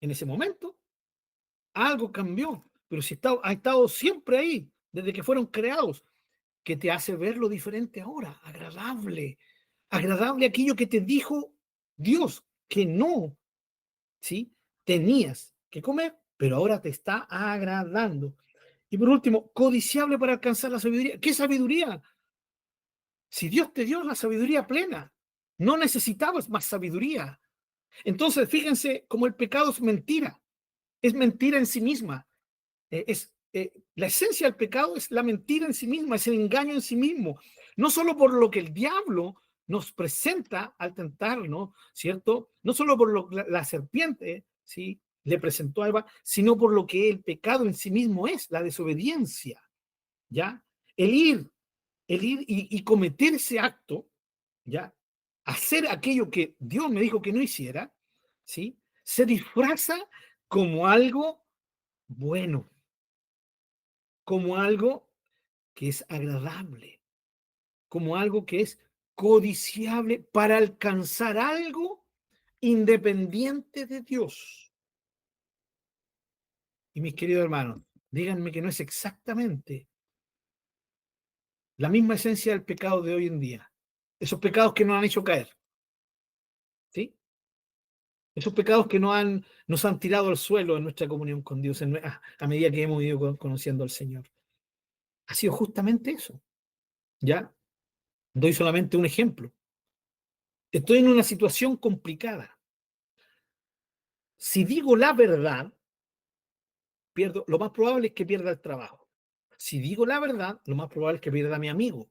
En ese momento, algo cambió, pero si ha estado siempre ahí, desde que fueron creados, que te hace ver lo diferente ahora, agradable. Agradable aquello que te dijo Dios, que no, ¿sí? Tenías que comer, pero ahora te está agradando. Y por último, codiciable para alcanzar la sabiduría. ¿Qué sabiduría? Si Dios te dio la sabiduría plena, no necesitabas más sabiduría. Entonces, fíjense cómo el pecado es mentira en sí misma. La esencia del pecado es la mentira en sí misma, es el engaño en sí mismo. No solo por lo que el diablo nos presenta al tentarnos, ¿cierto? No solo por lo que la serpiente, ¿sí? Le presentó a Eva, sino por lo que el pecado en sí mismo es, la desobediencia, ¿ya? El ir, y cometer ese acto, ¿ya? Hacer aquello que Dios me dijo que no hiciera, ¿sí? Se disfraza como algo bueno, como algo que es agradable, como algo que es codiciable para alcanzar algo independiente de Dios. Y mis queridos hermanos, díganme que no es exactamente la misma esencia del pecado de hoy en día. Esos pecados que nos han hecho caer, ¿sí? Esos pecados que nos han tirado al suelo en nuestra comunión con Dios a medida que hemos ido conociendo al Señor. Ha sido justamente eso, ¿ya? Doy solamente un ejemplo. Estoy en una situación complicada. Si digo la verdad, lo más probable es que pierda el trabajo. Si digo la verdad, lo más probable es que pierda a mi amigo.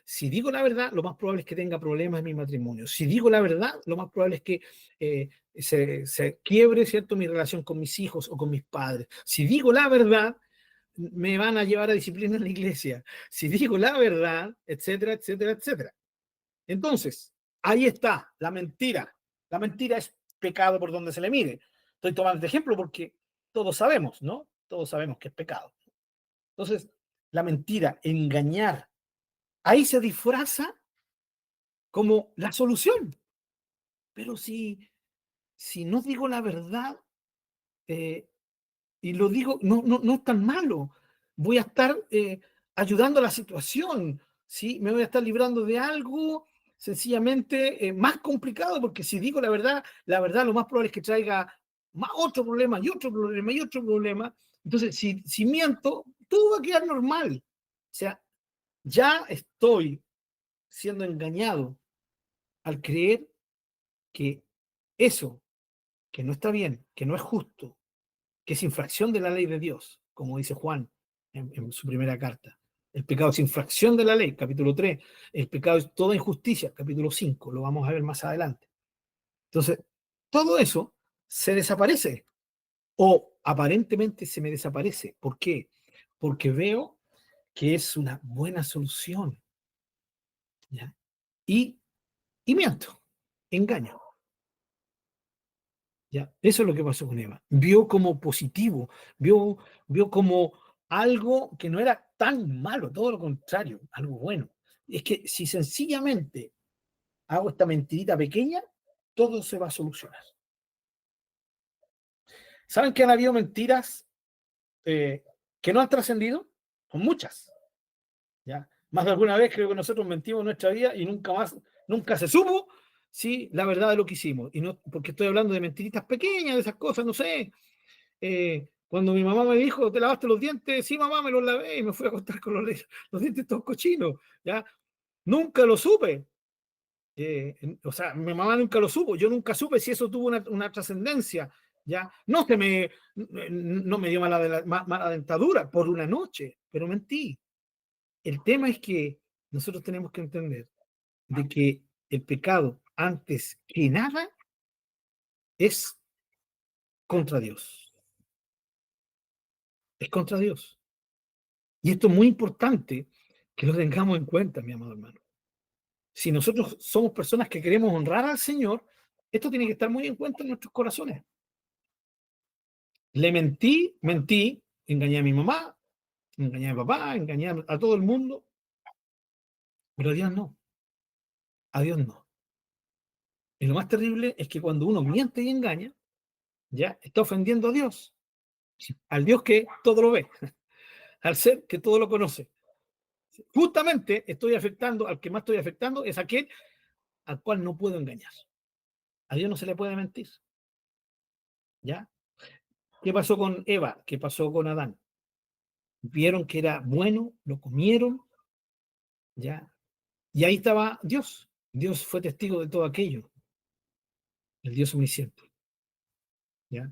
Si digo la verdad, lo más probable es que tenga problemas en mi matrimonio. Si digo la verdad, lo más probable es que se quiebre, ¿cierto?, mi relación con mis hijos o con mis padres. Si digo la verdad, me van a llevar a disciplina en la iglesia. Si digo la verdad, etcétera, etcétera, etcétera. Entonces, ahí está la mentira. La mentira es pecado por donde se le mire. Estoy tomando este ejemplo porque todos sabemos, ¿no? Todos sabemos que es pecado. Entonces, la mentira, engañar, ahí se disfraza como la solución. Pero si no digo la verdad, eh, y lo digo, no es tan malo. Voy a estar ayudando a la situación, ¿sí? Me voy a estar librando de algo sencillamente más complicado, porque si digo la verdad lo más probable es que traiga otro problema y otro problema y otro problema. Entonces, si miento, todo va a quedar normal. O sea, ya estoy siendo engañado al creer que eso, que no está bien, que no es justo, que es infracción de la ley de Dios, como dice Juan en su primera carta. El pecado es infracción de la ley, capítulo 3. El pecado es toda injusticia, capítulo 5. Lo vamos a ver más adelante. Entonces, todo eso se desaparece o aparentemente se me desaparece. ¿Por qué? Porque veo que es una buena solución. ¿Ya? Y miento, engaño. ¿Ya? Eso es lo que pasó con Eva. Vio como positivo, vio como algo que no era tan malo, todo lo contrario, algo bueno. Es que si sencillamente hago esta mentirita pequeña, todo se va a solucionar. ¿Saben que han habido mentiras que no han trascendido? Son muchas. ¿Ya? Más de alguna vez creo que nosotros mentimos en nuestra vida y nunca se supo si la verdad de lo que hicimos. Y no, porque estoy hablando de mentiritas pequeñas, de esas cosas, no sé. Cuando mi mamá me dijo, ¿te lavaste los dientes? Sí, mamá, me los lavé y me fui a acostar con los dientes todos cochinos. ¿Ya? Nunca lo supe. O sea, mi mamá nunca lo supo. Yo nunca supe si eso tuvo una trascendencia. ¿Ya? No me dio mala dentadura por una noche, pero mentí. El tema es que nosotros tenemos que entender de que el pecado, antes que nada, es contra Dios. Es contra Dios. Y esto es muy importante que lo tengamos en cuenta, mi amado hermano. Si nosotros somos personas que queremos honrar al Señor, esto tiene que estar muy en cuenta en nuestros corazones. Le mentí, engañé a mi mamá, engañé a mi papá, engañé a todo el mundo, pero a Dios no. A Dios no. Y lo más terrible es que cuando uno miente y engaña, ya está ofendiendo a Dios, al Dios que todo lo ve, al ser que todo lo conoce. Justamente estoy afectando, al que más estoy afectando es aquel al cual no puedo engañar. A Dios no se le puede mentir. ¿Ya? ¿Qué pasó con Eva? ¿Qué pasó con Adán? Vieron que era bueno, lo comieron, ¿ya? Y ahí estaba Dios. Dios fue testigo de todo aquello, el Dios omnisciente, ¿ya?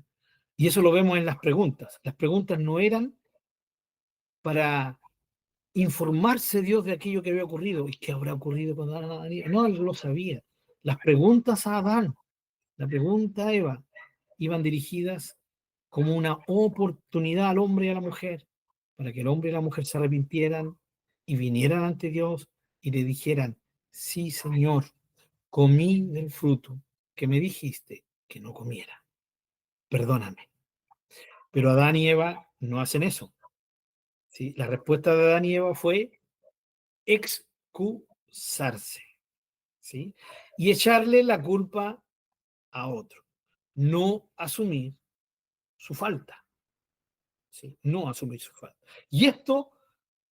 Y eso lo vemos en las preguntas. Las preguntas no eran para informarse Dios de aquello que había ocurrido. ¿Y qué habrá ocurrido con Adán? No, él lo sabía. Las preguntas a Adán, la pregunta a Eva, iban dirigidas como una oportunidad al hombre y a la mujer, para que el hombre y la mujer se arrepintieran y vinieran ante Dios y le dijeran, sí, Señor, comí del fruto que me dijiste que no comiera. Perdóname. Pero Adán y Eva no hacen eso. ¿Sí? La respuesta de Adán y Eva fue excusarse. ¿sí? Y echarle la culpa a otro. No asumir su falta, ¿sí? No asumir su falta. Y esto,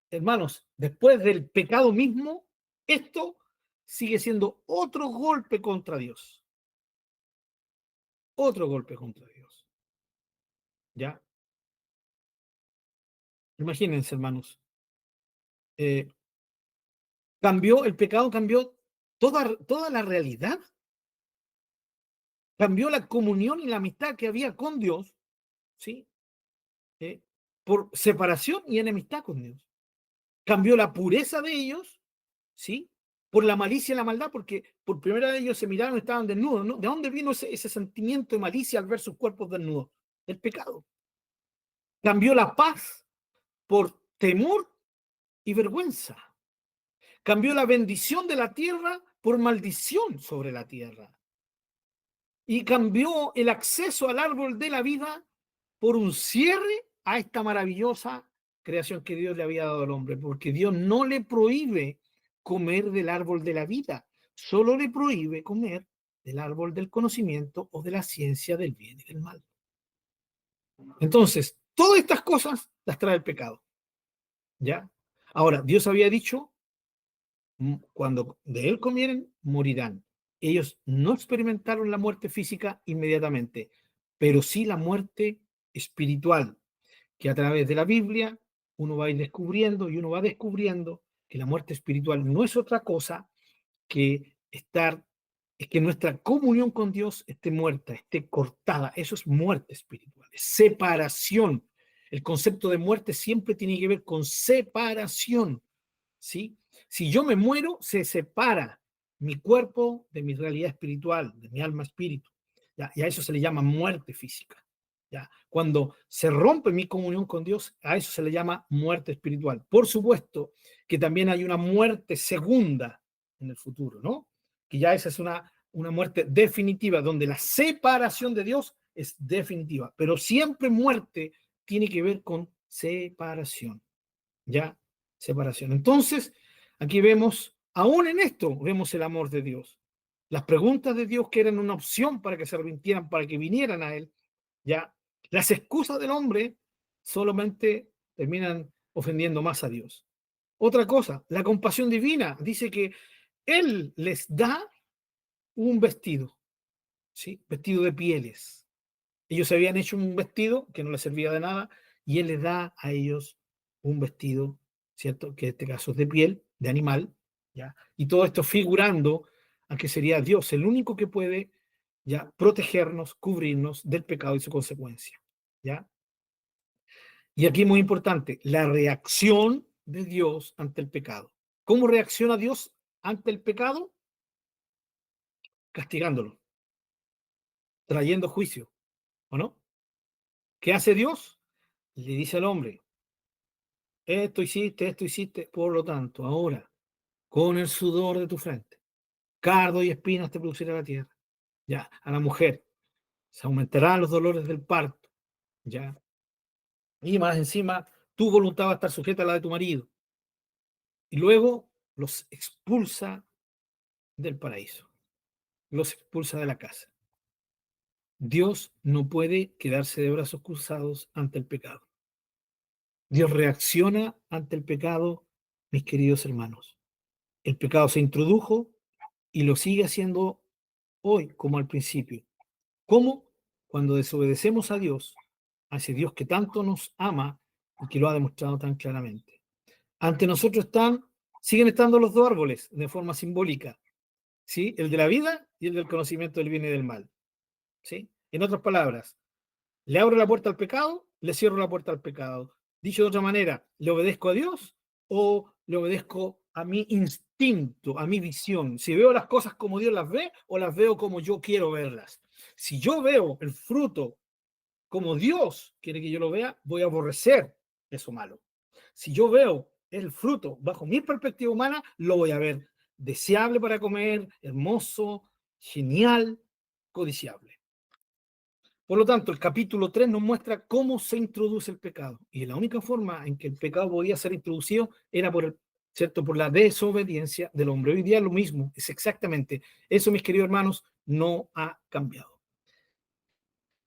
hermanos, después del pecado mismo, esto sigue siendo otro golpe contra Dios. Otro golpe contra Dios. ¿Ya? Imagínense, hermanos. eh, el pecado cambió toda la realidad, cambió la comunión y la amistad que había con Dios, ¿sí? Eh, por separación y enemistad con Dios. Cambió la pureza de ellos, ¿sí? Por la malicia y la maldad, porque por primera vez ellos se miraron y estaban desnudos, ¿no? ¿De dónde vino ese sentimiento de malicia al ver sus cuerpos desnudos? El pecado. Cambió la paz por temor y vergüenza. Cambió la bendición de la tierra por maldición sobre la tierra. Y cambió el acceso al árbol de la vida por un cierre a esta maravillosa creación que Dios le había dado al hombre, porque Dios no le prohíbe comer del árbol de la vida, solo le prohíbe comer del árbol del conocimiento o de la ciencia del bien y del mal. Entonces, todas estas cosas las trae el pecado, ¿ya? Ahora, Dios había dicho, cuando de él comieren, morirán. Ellos no experimentaron la muerte física inmediatamente, pero sí la muerte espiritual, que a través de la Biblia uno va a ir descubriendo y uno va descubriendo que la muerte espiritual no es otra cosa que es que nuestra comunión con Dios esté muerta, esté cortada. Eso es muerte espiritual, es separación. El concepto de muerte siempre tiene que ver con separación, ¿sí? Si yo me muero, se separa mi cuerpo de mi realidad espiritual, de mi alma espíritu. ¿Ya? Y a eso se le llama muerte física. ¿Ya? Cuando se rompe mi comunión con Dios, a eso se le llama muerte espiritual. Por supuesto que también hay una muerte segunda en el futuro, ¿no? Que ya esa es una muerte definitiva, donde la separación de Dios es definitiva. Pero siempre muerte tiene que ver con separación. ¿Ya? Separación. Entonces, aquí vemos, aún en esto, vemos el amor de Dios. Las preguntas de Dios que eran una opción para que se arrepintieran, para que vinieran a Él, ¿ya? Las excusas del hombre solamente terminan ofendiendo más a Dios. Otra cosa, la compasión divina dice que Él les da un vestido, ¿sí? Vestido de pieles. Ellos habían hecho un vestido que no les servía de nada y Él les da a ellos un vestido, ¿cierto? Que en este caso es de piel, de animal, ¿ya? Y todo esto figurando a que sería Dios el único que puede ya protegernos, cubrirnos del pecado y su consecuencia, ¿ya? Y aquí muy importante, la reacción de Dios ante el pecado. ¿Cómo reacciona Dios ante el pecado? Castigándolo, trayendo juicio, ¿o no? ¿Qué hace Dios? Le dice al hombre, esto hiciste, por lo tanto, ahora, con el sudor de tu frente, cardo y espinas te producirá la tierra. Ya, a la mujer, se aumentarán los dolores del parto, ya. Y más encima, tu voluntad va a estar sujeta a la de tu marido. Y luego los expulsa del paraíso, los expulsa de la casa. Dios no puede quedarse de brazos cruzados ante el pecado. Dios reacciona ante el pecado, mis queridos hermanos. El pecado se introdujo y lo sigue haciendo hoy como al principio. ¿Cómo? Cuando desobedecemos a ese Dios que tanto nos ama y que lo ha demostrado tan claramente. Ante nosotros siguen estando los dos árboles de forma simbólica, ¿sí? El de la vida y el del conocimiento del bien y del mal, ¿sí? En otras palabras, le abro la puerta al pecado, le cierro la puerta al pecado. Dicho de otra manera, ¿le obedezco a Dios o le obedezco a mi instinto, a mi visión? Si veo las cosas como Dios las ve o las veo como yo quiero verlas. Si yo veo el fruto como Dios quiere que yo lo vea, voy a aborrecer eso malo. Si yo veo el fruto bajo mi perspectiva humana, lo voy a ver deseable para comer, hermoso, genial, codiciable. Por lo tanto, el capítulo 3 nos muestra cómo se introduce el pecado. Y la única forma en que el pecado podía ser introducido era ¿cierto? Por la desobediencia del hombre. Hoy día lo mismo, es exactamente eso, mis queridos hermanos, no ha cambiado.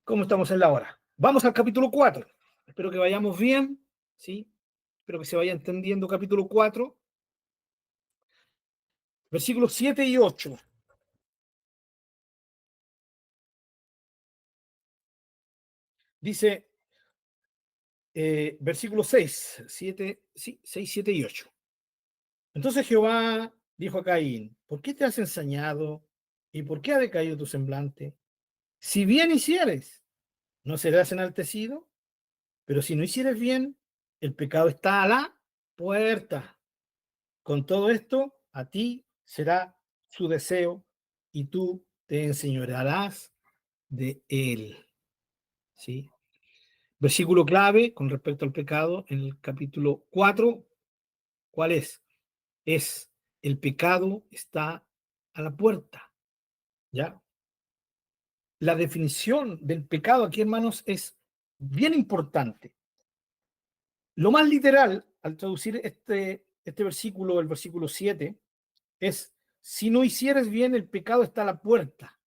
¿Cómo estamos en la hora? Vamos al capítulo 4. Espero que vayamos bien, ¿sí? Espero que se vaya entendiendo capítulo 4, versículos 7 y 8. Dice, versículo 6, 7, sí, 6, 7 y 8. Entonces Jehová dijo a Caín, ¿por qué te has ensañado y por qué ha decaído tu semblante? Si bien hicieres, no serás enaltecido, pero si no hicieres bien, el pecado está a la puerta. Con todo esto, a ti será su deseo y tú te enseñorearás de él. ¿Sí? Versículo clave con respecto al pecado en el capítulo 4. ¿Cuál es? Es el pecado está a la puerta. ¿Ya? La definición del pecado aquí, hermanos, es bien importante. Lo más literal, al traducir este versículo, el versículo 7, es, si no hicieres bien, el pecado está a la puerta.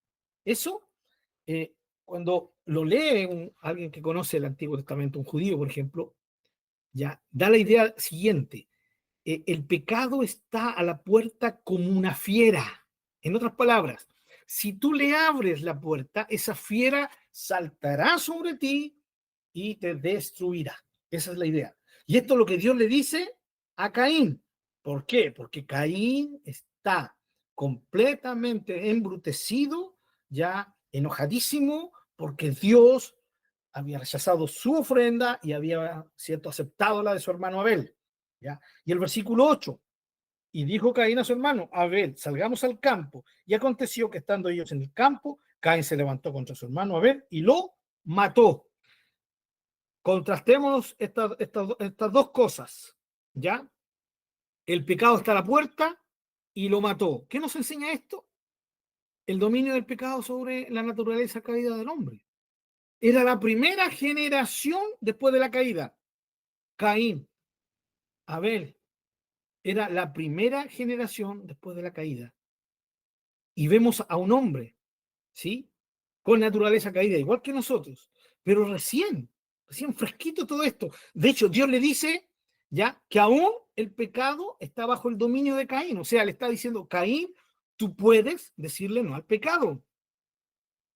Eso, cuando lo lee alguien que conoce el Antiguo Testamento, un judío, por ejemplo, ya da la idea siguiente. El pecado está a la puerta como una fiera. En otras palabras, si tú le abres la puerta, esa fiera saltará sobre ti y te destruirá. Esa es la idea. Y esto es lo que Dios le dice a Caín. ¿Por qué? Porque Caín está completamente embrutecido, ya enojadísimo, porque Dios había rechazado su ofrenda y había, cierto, aceptado la de su hermano Abel. ¿Ya? Y el versículo 8, y dijo Caín a su hermano, Abel, salgamos al campo. Y aconteció que estando ellos en el campo, Caín se levantó contra su hermano Abel y lo mató. Contrastemos estas dos cosas, ¿ya? El pecado está a la puerta y lo mató. ¿Qué nos enseña esto? El dominio del pecado sobre la naturaleza caída del hombre. Era la primera generación después de la caída. Caín, Abel, era la primera generación después de la caída. Y vemos a un hombre, ¿sí? Con naturaleza caída, igual que nosotros, pero recién fresquito todo esto. De hecho, Dios le dice ya que aún el pecado está bajo el dominio de Caín. O sea, le está diciendo, Caín, tú puedes decirle no al pecado.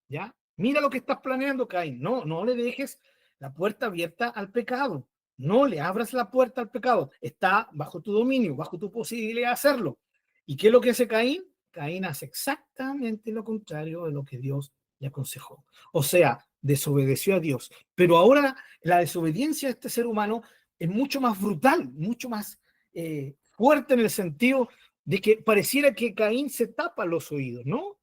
¿Ya? Mira lo que estás planeando, Caín. No, no le dejes la puerta abierta al pecado. No le abras la puerta al pecado. Está bajo tu dominio, bajo tu posibilidad de hacerlo. ¿Y qué es lo que hace Caín? Caín hace exactamente lo contrario de lo que Dios le aconsejó. O sea, desobedeció a Dios. Pero ahora la desobediencia de este ser humano es mucho más brutal, mucho más fuerte en el sentido de que pareciera que Caín se tapa los oídos, ¿no?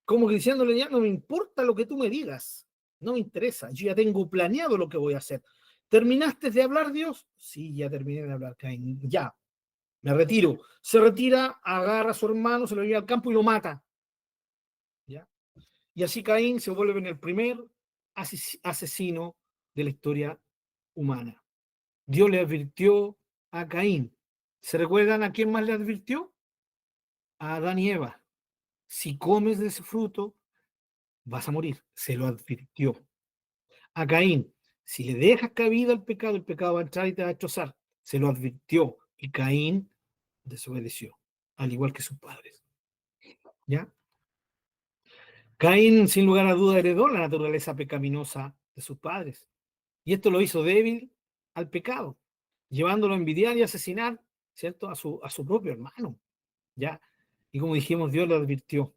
Como que diciéndole, ya no me importa lo que tú me digas, no me interesa, yo ya tengo planeado lo que voy a hacer. ¿Terminaste de hablar, Dios? Sí, ya terminé de hablar, Caín, ya, me retiro. Se retira, agarra a su hermano, se lo lleva al campo y lo mata. ¿Ya? Y así Caín se vuelve en el primer asesino de la historia humana. Dios le advirtió a Caín. ¿Se recuerdan a quién más le advirtió? A Adán y Eva. Si comes de ese fruto, vas a morir. Se lo advirtió. A Caín, si le dejas cabida al pecado, el pecado va a entrar y te va a destrozar. Se lo advirtió y Caín desobedeció, al igual que sus padres. ¿Ya? Caín, sin lugar a duda, heredó la naturaleza pecaminosa de sus padres. Y esto lo hizo débil al pecado, llevándolo a envidiar y asesinar, ¿cierto? A su propio hermano. ¿Ya? Y como dijimos, Dios lo advirtió.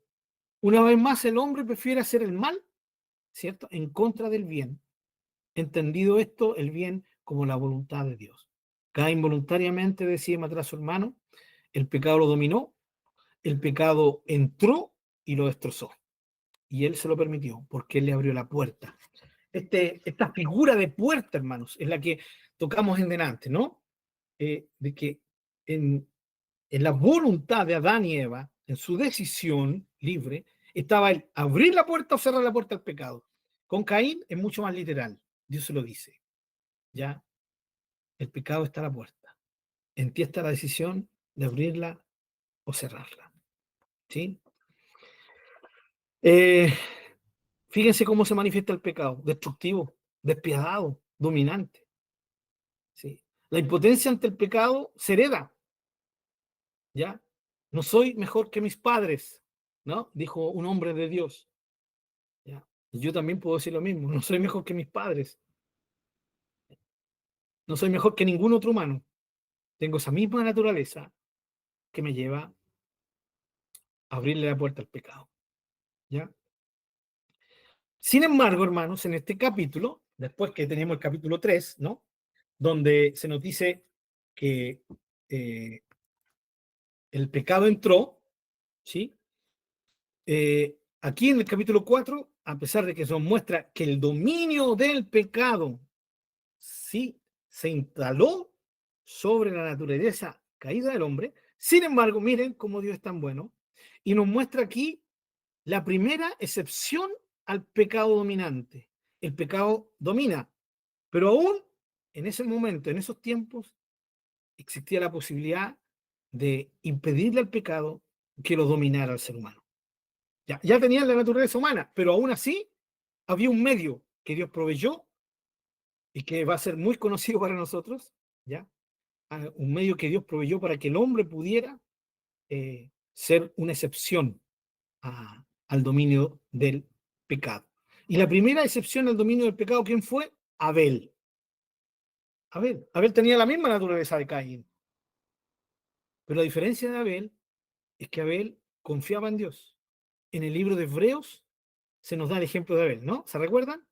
Una vez más, el hombre prefiere hacer el mal, ¿cierto? En contra del bien. Entendido esto, el bien como la voluntad de Dios. Caín voluntariamente decide matar a su hermano, el pecado lo dominó, el pecado entró y lo destrozó. Y él se lo permitió porque él le abrió la puerta. Esta figura de puerta, hermanos, es la que tocamos en delante, ¿no? De que en la voluntad de Adán y Eva, en su decisión libre, estaba el abrir la puerta o cerrar la puerta al pecado. Con Caín es mucho más literal. Dios se lo dice. Ya, el pecado está a la puerta. En ti está la decisión de abrirla o cerrarla. ¿Sí? Eh, Fíjense cómo se manifiesta el pecado: destructivo, despiadado, dominante. ¿Sí? La impotencia ante el pecado se hereda, ¿ya? No soy mejor que mis padres, ¿no? Dijo un hombre de Dios. ¿Ya? Y yo también puedo decir lo mismo: no soy mejor que mis padres, no soy mejor que ningún otro humano. Tengo esa misma naturaleza que me lleva a abrirle la puerta al pecado, ¿ya? Sin embargo, hermanos, en este capítulo, después que tenemos el capítulo 3, ¿no? Donde se nos dice que eh, el pecado entró, ¿sí? Aquí en el capítulo 4, a pesar de que nos muestra que el dominio del pecado sí se instaló sobre la naturaleza caída del hombre, sin embargo, miren cómo Dios es tan bueno, y nos muestra aquí la primera excepción al pecado dominante. El pecado domina, pero aún en ese momento, en esos tiempos, existía la posibilidad de impedirle al pecado que lo dominara al ser humano. Ya tenían la naturaleza humana, pero aún así había un medio que Dios proveyó y que va a ser muy conocido para nosotros, ¿ya? Un medio que Dios proveyó para que el hombre pudiera ser una excepción al dominio del pecado. Y la primera excepción al dominio del pecado, ¿quién fue? Abel. Abel tenía la misma naturaleza de Caín, pero la diferencia de Abel es que Abel confiaba en Dios. En el libro de Hebreos se nos da el ejemplo de Abel, ¿no? ¿Se recuerdan?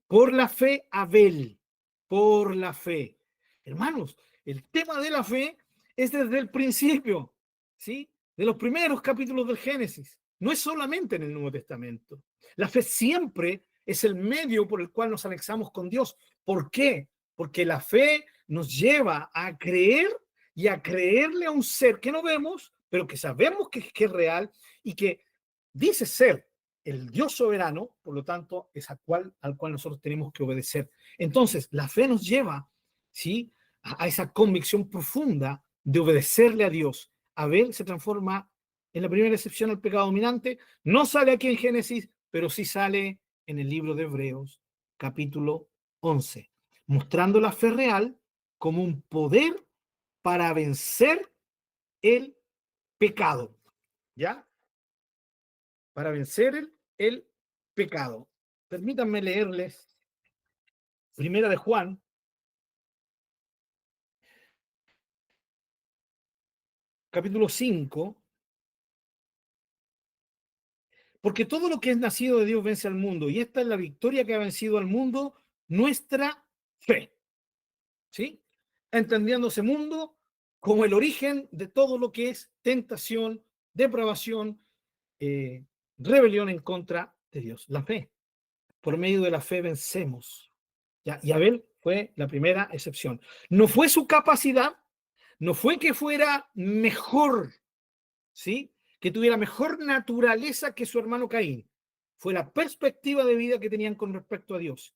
Por la fe, Abel, por la fe. Hermanos, el tema de la fe es desde el principio, ¿sí? De los primeros capítulos del Génesis. No es solamente en el Nuevo Testamento. La fe siempre es el medio por el cual nos anexamos con Dios. ¿Por qué? Porque la fe nos lleva a creer y a creerle a un ser que no vemos, pero que sabemos que es real y que dice ser el Dios soberano, por lo tanto, es al cual nosotros tenemos que obedecer. Entonces, la fe nos lleva, ¿sí?, a esa convicción profunda de obedecerle a Dios. Abel se transforma en la primera excepción al pecado dominante. No sale aquí en Génesis, pero sí sale en el libro de Hebreos, capítulo 11, mostrando la fe real como un poder para vencer el pecado, ¿ya? Para vencer el pecado. Permítanme leerles Primera de Juan, capítulo 5, porque todo lo que es nacido de Dios vence al mundo, y esta es la victoria que ha vencido al mundo, nuestra fe, ¿sí? Entendiendo ese mundo como el origen de todo lo que es tentación, depravación, eh, rebelión en contra de Dios. La fe. Por medio de la fe vencemos. ¿Ya? Y Abel fue la primera excepción. No fue su capacidad, no fue que fuera mejor, ¿sí? Que tuviera mejor naturaleza que su hermano Caín. Fue la perspectiva de vida que tenían con respecto a Dios.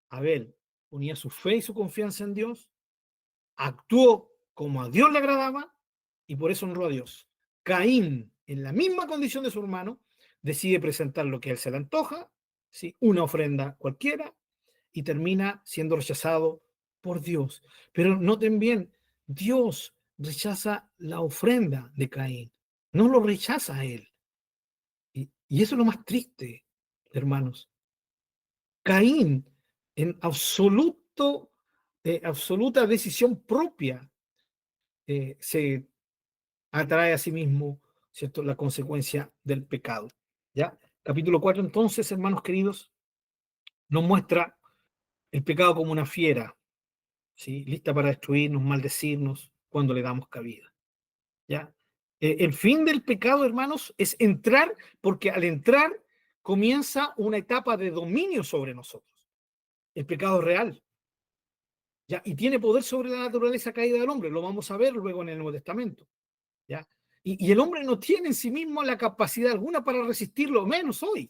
Abel unía su fe y su confianza en Dios, actuó como a Dios le agradaba y por eso honró a Dios. Caín, en la misma condición de su hermano, decide presentar lo que a él se le antoja, ¿sí?, una ofrenda cualquiera, y termina siendo rechazado por Dios. Pero noten bien, Dios rechaza la ofrenda de Caín, no lo rechaza a él. Y eso es lo más triste, hermanos. Caín, en absoluta decisión propia, se atrae a sí mismo, ¿cierto?, la consecuencia del pecado. ¿Ya? Capítulo 4, entonces, hermanos queridos, nos muestra el pecado como una fiera, ¿sí?, lista para destruirnos, maldecirnos cuando le damos cabida. ¿Ya? El fin del pecado, hermanos, es entrar, porque al entrar comienza una etapa de dominio sobre nosotros. El pecado es real, ¿ya? Y tiene poder sobre la naturaleza caída del hombre. Lo vamos a ver luego en el Nuevo Testamento, ¿ya? Y el hombre no tiene en sí mismo la capacidad alguna para resistirlo, menos hoy.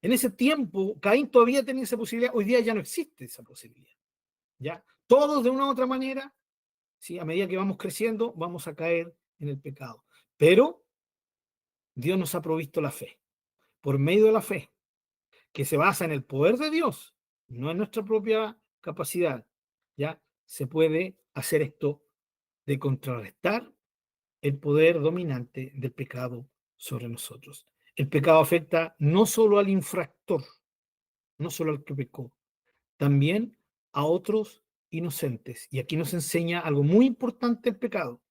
En ese tiempo, Caín todavía tenía esa posibilidad, hoy día ya no existe esa posibilidad, ¿ya? Todos de una u otra manera ¿sí? A medida que vamos creciendo, vamos a caer en el pecado. Pero Dios nos ha provisto la fe. Por medio de la fe, que se basa en el poder de Dios, no en nuestra propia capacidad, ¿ya? Se puede hacer esto de contrarrestar el poder dominante del pecado sobre nosotros. El pecado afecta no solo al infractor, no solo al que pecó, también a otros inocentes. Y aquí nos enseña algo muy importante el pecado.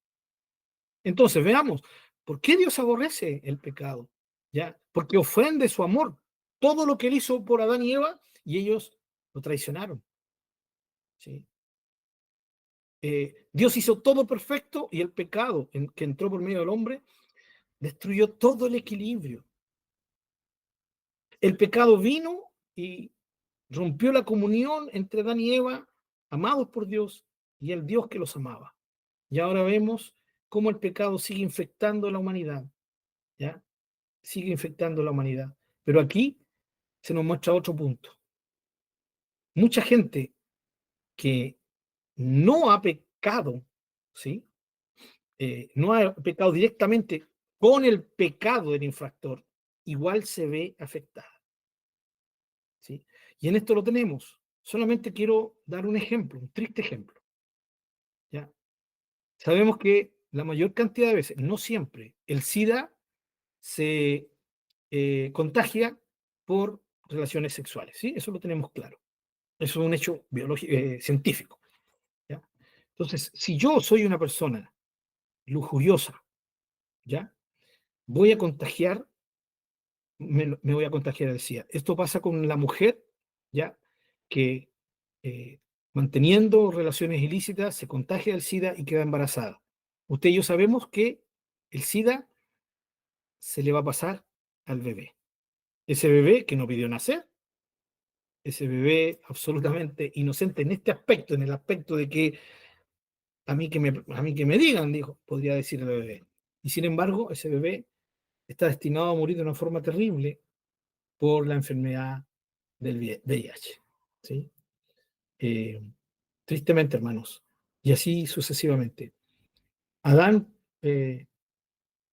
Entonces, veamos, ¿por qué Dios aborrece el pecado? ¿Ya? Porque ofende su amor. Todo lo que él hizo por Adán y Eva, y ellos lo traicionaron. ¿Sí? Dios hizo todo perfecto y el pecado que entró por medio del hombre destruyó todo el equilibrio. El pecado vino y rompió la comunión entre Adán y Eva, amados por Dios, y el Dios que los amaba. Y ahora vemos cómo el pecado sigue infectando la humanidad, ¿ya? Sigue infectando la humanidad. Pero aquí se nos muestra otro punto. Mucha gente que no ha pecado, ¿sí? No ha pecado directamente con el pecado del infractor, igual se ve afectada, ¿sí? Y en esto lo tenemos. Solamente quiero dar un ejemplo, un triste ejemplo, ¿ya? Sabemos que la mayor cantidad de veces, no siempre, el SIDA se contagia por relaciones sexuales, ¿sí? Eso lo tenemos claro. Eso es un hecho biológico, científico, ¿ya? Entonces, si yo soy una persona lujuriosa, ¿ya? Voy a contagiar, me voy a contagiar el SIDA. Esto pasa con la mujer, ¿ya? Que eh, manteniendo relaciones ilícitas se contagia el SIDA y queda embarazada. Usted y yo sabemos que el SIDA se le va a pasar al bebé. Ese bebé que no pidió nacer, ese bebé absolutamente inocente en este aspecto, en el aspecto de que a mí que me digan, dijo, podría decir el bebé. Y sin embargo, ese bebé está destinado a morir de una forma terrible por la enfermedad del VIH. ¿Sí? Eh, Tristemente, hermanos. Y así sucesivamente. Adán,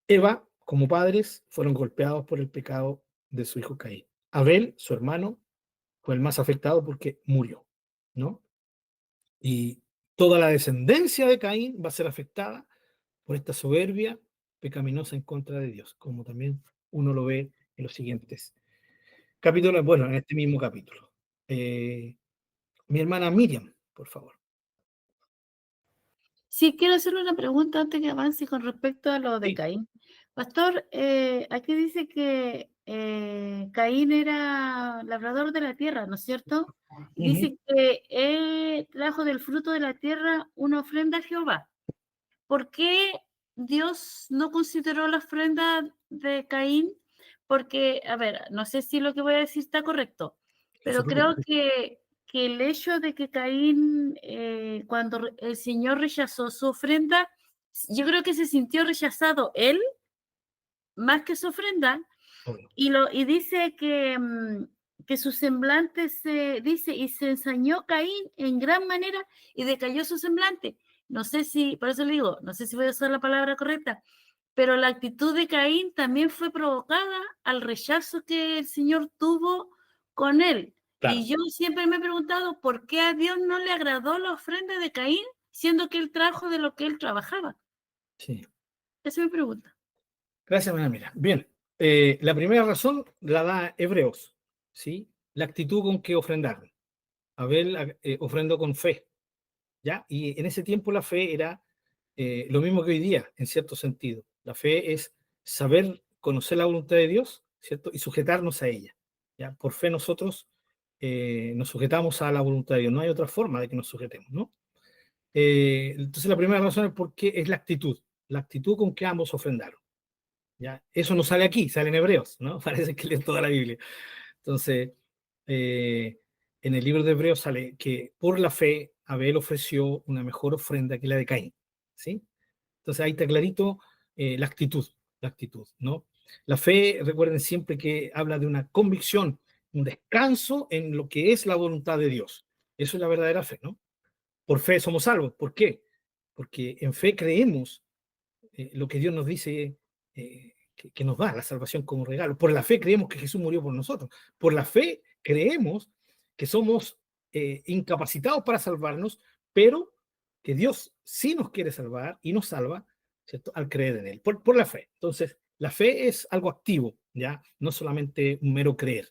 Eva, como padres, fueron golpeados por el pecado de su hijo Caín. Abel, su hermano, fue el más afectado porque murió, ¿no? Y toda la descendencia de Caín va a ser afectada por esta soberbia pecaminosa en contra de Dios, como también uno lo ve en los siguientes capítulos, bueno, en este mismo capítulo. Mi hermana Miriam, por favor. Sí, quiero hacerle una pregunta antes que avance con respecto a lo de Sí. Caín. Pastor, aquí dice que Caín era labrador de la tierra, ¿no es cierto? Y Ujú. dice que él trajo del fruto de la tierra una ofrenda a Jehová. ¿Por qué Dios no consideró la ofrenda de Caín? Porque, a ver, no sé si lo que voy a decir está correcto, No se pero creo preocupe. que el hecho de que Caín, cuando el Señor rechazó su ofrenda, yo creo que se sintió rechazado él más que su ofrenda, Obvio. y dice que su semblante dice, y se ensañó Caín en gran manera y decayó su semblante. No sé si, por eso le digo, no sé si voy a usar la palabra correcta, pero la actitud de Caín también fue provocada al rechazo que el Señor tuvo con él. Claro, Y yo siempre me he preguntado por qué a Dios no le agradó la ofrenda de Caín, siendo que él trajo de lo que él trabajaba. sí. Esa es mi pregunta. Gracias, hermana Miriam. Bien, la primera razón la da Hebreos, ¿sí? La actitud con que ofrendaron. Abel ofrendó con fe, ¿ya? Y en ese tiempo la fe era lo mismo que hoy día, en cierto sentido. La fe es saber conocer la voluntad de Dios, ¿cierto? Y sujetarnos a ella, ¿ya? Por fe nosotros nos sujetamos a la voluntad de Dios. No hay otra forma de que nos sujetemos, ¿no? Entonces la primera razón es porque es la actitud con que ambos ofrendaron, ¿ya? Eso no sale aquí, sale en Hebreos, ¿no? Parece que leen toda la Biblia. Entonces, eh, en el libro de Hebreos sale que por la fe Abel ofreció una mejor ofrenda que la de Caín, ¿sí? Entonces ahí está clarito la actitud, ¿no? La fe, recuerden siempre que habla de una convicción, un descanso en lo que es la voluntad de Dios. Eso es la verdadera fe, ¿no? Por fe somos salvos. ¿Por qué? porque en fe creemos lo que Dios nos dice que nos da, la salvación como regalo. Por la fe creemos que Jesús murió por nosotros. Por la fe creemos que somos incapacitados para salvarnos, pero que Dios sí nos quiere salvar y nos salva, ¿cierto? Al creer en Él, por la fe. Entonces, la fe es algo activo, ¿ya? No solamente un mero creer.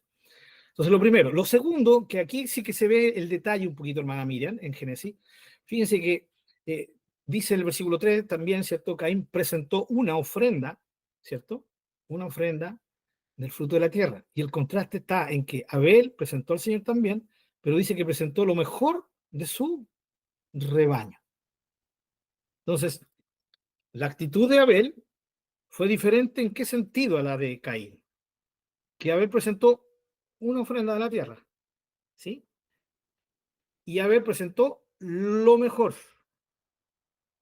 Entonces, lo primero. Lo segundo, que aquí sí que se ve el detalle un poquito, hermana Miriam, en Génesis. Fíjense que eh, dice el versículo 3 también, ¿cierto? Caín presentó una ofrenda, ¿cierto? Una ofrenda del fruto de la tierra. Y el contraste está en que Abel presentó al Señor también, pero dice que presentó lo mejor de su rebaño. Entonces, la actitud de Abel fue diferente en qué sentido a la de Caín. Que Abel presentó una ofrenda de la tierra, ¿sí? Y Abel presentó lo mejor.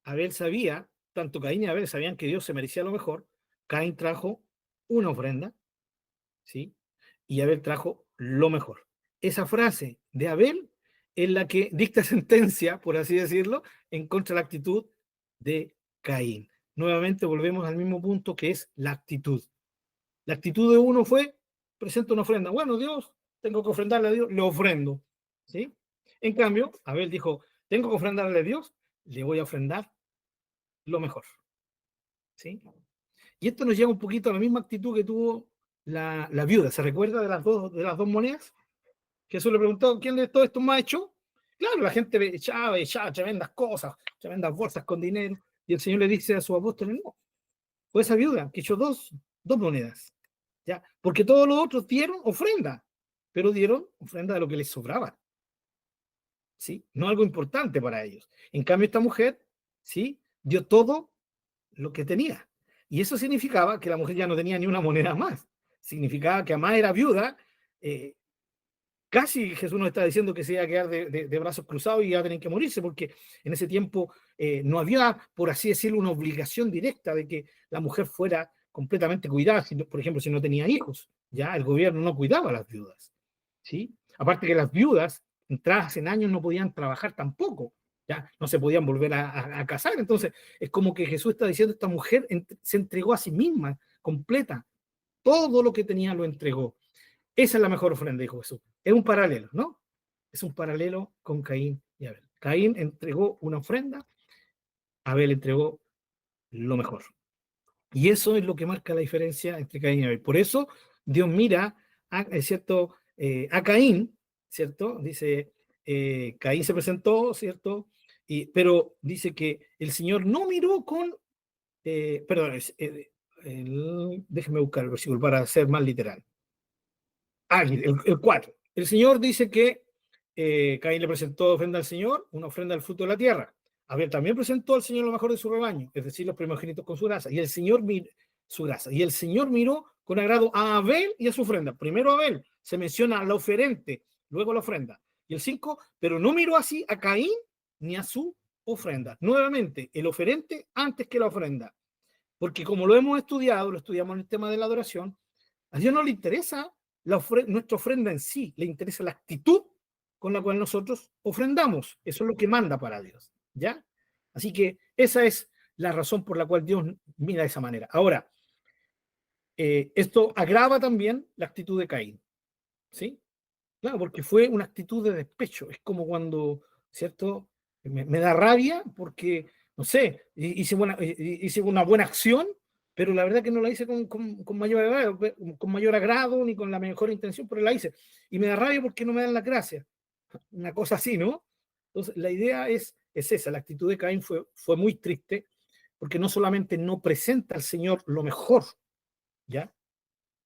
Abel sabía, tanto Caín y Abel sabían que Dios se merecía lo mejor. Caín trajo una ofrenda, ¿sí? Y Abel trajo lo mejor. Esa frase de Abel es la que dicta sentencia, por así decirlo, en contra de la actitud de Caín. Nuevamente volvemos al mismo punto que es la actitud. La actitud de uno fue, presento una ofrenda. Bueno, Dios, tengo que ofrendarle a Dios, le ofrendo, ¿sí? En cambio, Abel dijo, tengo que ofrendarle a Dios, le voy a ofrendar lo mejor, ¿sí? Y esto nos lleva un poquito a la misma actitud que tuvo la viuda. ¿Se recuerda de las dos monedas? Jesús le preguntó, ¿quién de todo esto más ha hecho? Claro, la gente echaba tremendas cosas, tremendas bolsas con dinero, y el Señor le dice a sus apóstoles, no, fue esa viuda que echó dos monedas, ¿ya? Porque todos los otros dieron ofrenda, pero dieron ofrenda de lo que les sobraba, ¿sí? No algo importante para ellos. En cambio, esta mujer, ¿sí? Dio todo lo que tenía. Y eso significaba que la mujer ya no tenía ni una moneda más. Significaba que además era viuda. Casi Jesús nos está diciendo que se iba a quedar de brazos cruzados y iba a tener que morirse, porque en ese tiempo no había, por así decirlo, una obligación directa de que la mujer fuera completamente cuidada, por ejemplo, si no tenía hijos. Ya el gobierno no cuidaba a las viudas, ¿sí? Aparte que las viudas, entradas en años, no podían trabajar tampoco, ya no se podían volver a casar. Entonces, es como que Jesús está diciendo, esta mujer se entregó a sí misma, completa, todo lo que tenía lo entregó. Esa es la mejor ofrenda, dijo Jesús. Es un paralelo, ¿no? Es un paralelo con Caín y Abel. Caín entregó una ofrenda, Abel entregó lo mejor. Y eso es lo que marca la diferencia entre Caín y Abel. Por eso Dios mira ¿cierto? A Caín, ¿cierto? Dice, Caín se presentó, ¿cierto? Pero dice que el Señor no miró con, perdón, déjeme buscar el versículo para ser más literal. El 4. El Señor dice que Caín le presentó ofrenda al Señor, una ofrenda al fruto de la tierra. Abel también presentó al Señor lo mejor de su rebaño, es decir, los primogénitos con su grasa. Y el Señor su grasa. Y el Señor miró con agrado a Abel y a su ofrenda. Primero a Abel, se menciona al oferente, luego la ofrenda. Y el 5, pero no miró así a Caín ni a su ofrenda. Nuevamente, el oferente antes que la ofrenda. Porque como lo hemos estudiado, lo estudiamos en el tema de la adoración, a Dios no le interesa nuestra ofrenda en sí, le interesa la actitud con la cual nosotros ofrendamos. Eso es lo que manda para Dios, ¿ya? Así que esa es la razón por la cual Dios mira de esa manera. Ahora, esto agrava también la actitud de Caín, ¿sí? Claro, porque fue una actitud de despecho. Es como cuando, ¿cierto? Me da rabia porque, no sé, hice una buena acción, pero la verdad que no la hice con mayor agrado ni con la mejor intención, pero la hice. Y me da rabia porque no me dan las gracias. Una cosa así, ¿no? Entonces, la idea es esa. La actitud de Caín fue muy triste porque no solamente no presenta al Señor lo mejor, ¿ya?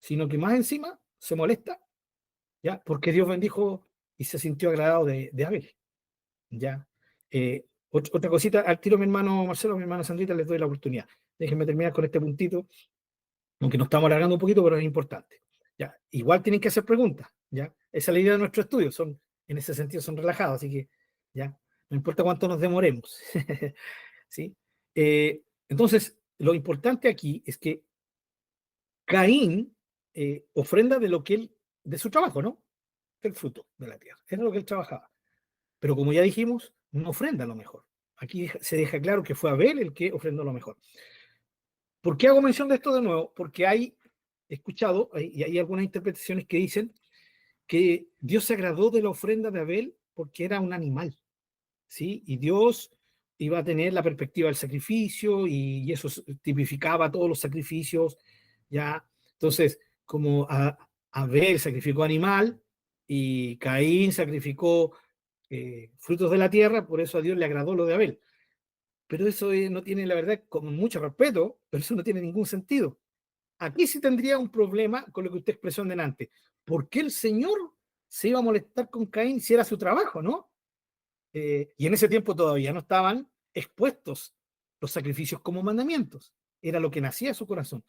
Sino que más encima se molesta, ¿ya? Porque Dios bendijo y se sintió agradado de Abel, ¿ya? Otra cosita, al tiro mi hermano Marcelo, mi hermana Sandrita, les doy la oportunidad. Déjenme terminar con este puntito, aunque nos estamos alargando un poquito, pero es importante. ¿Ya? Igual tienen que hacer preguntas, ¿ya? Esa es la idea de nuestro estudio, en ese sentido son relajados, así que, ¿ya? No importa cuánto nos demoremos, ¿sí? Entonces, lo importante aquí es que Caín ofrenda de su trabajo, ¿no? El fruto de la tierra. Era lo que él trabajaba. Pero como ya dijimos, no ofrenda lo mejor. Aquí se deja claro que fue Abel el que ofrendó lo mejor. ¿Por qué hago mención de esto de nuevo? Porque he escuchado, y hay algunas interpretaciones que dicen que Dios se agradó de la ofrenda de Abel porque era un animal, ¿sí? Y Dios iba a tener la perspectiva del sacrificio y eso tipificaba todos los sacrificios, ¿ya? Entonces, como Abel sacrificó animal y Caín sacrificó frutos de la tierra, por eso a Dios le agradó lo de Abel. Pero eso no tiene, la verdad, con mucho respeto, pero eso no tiene ningún sentido. Aquí sí tendría un problema con lo que usted expresó en delante. ¿Por qué el Señor se iba a molestar con Caín si era su trabajo, no? Y en ese tiempo todavía no estaban expuestos los sacrificios como mandamientos. Era lo que nacía de su corazón.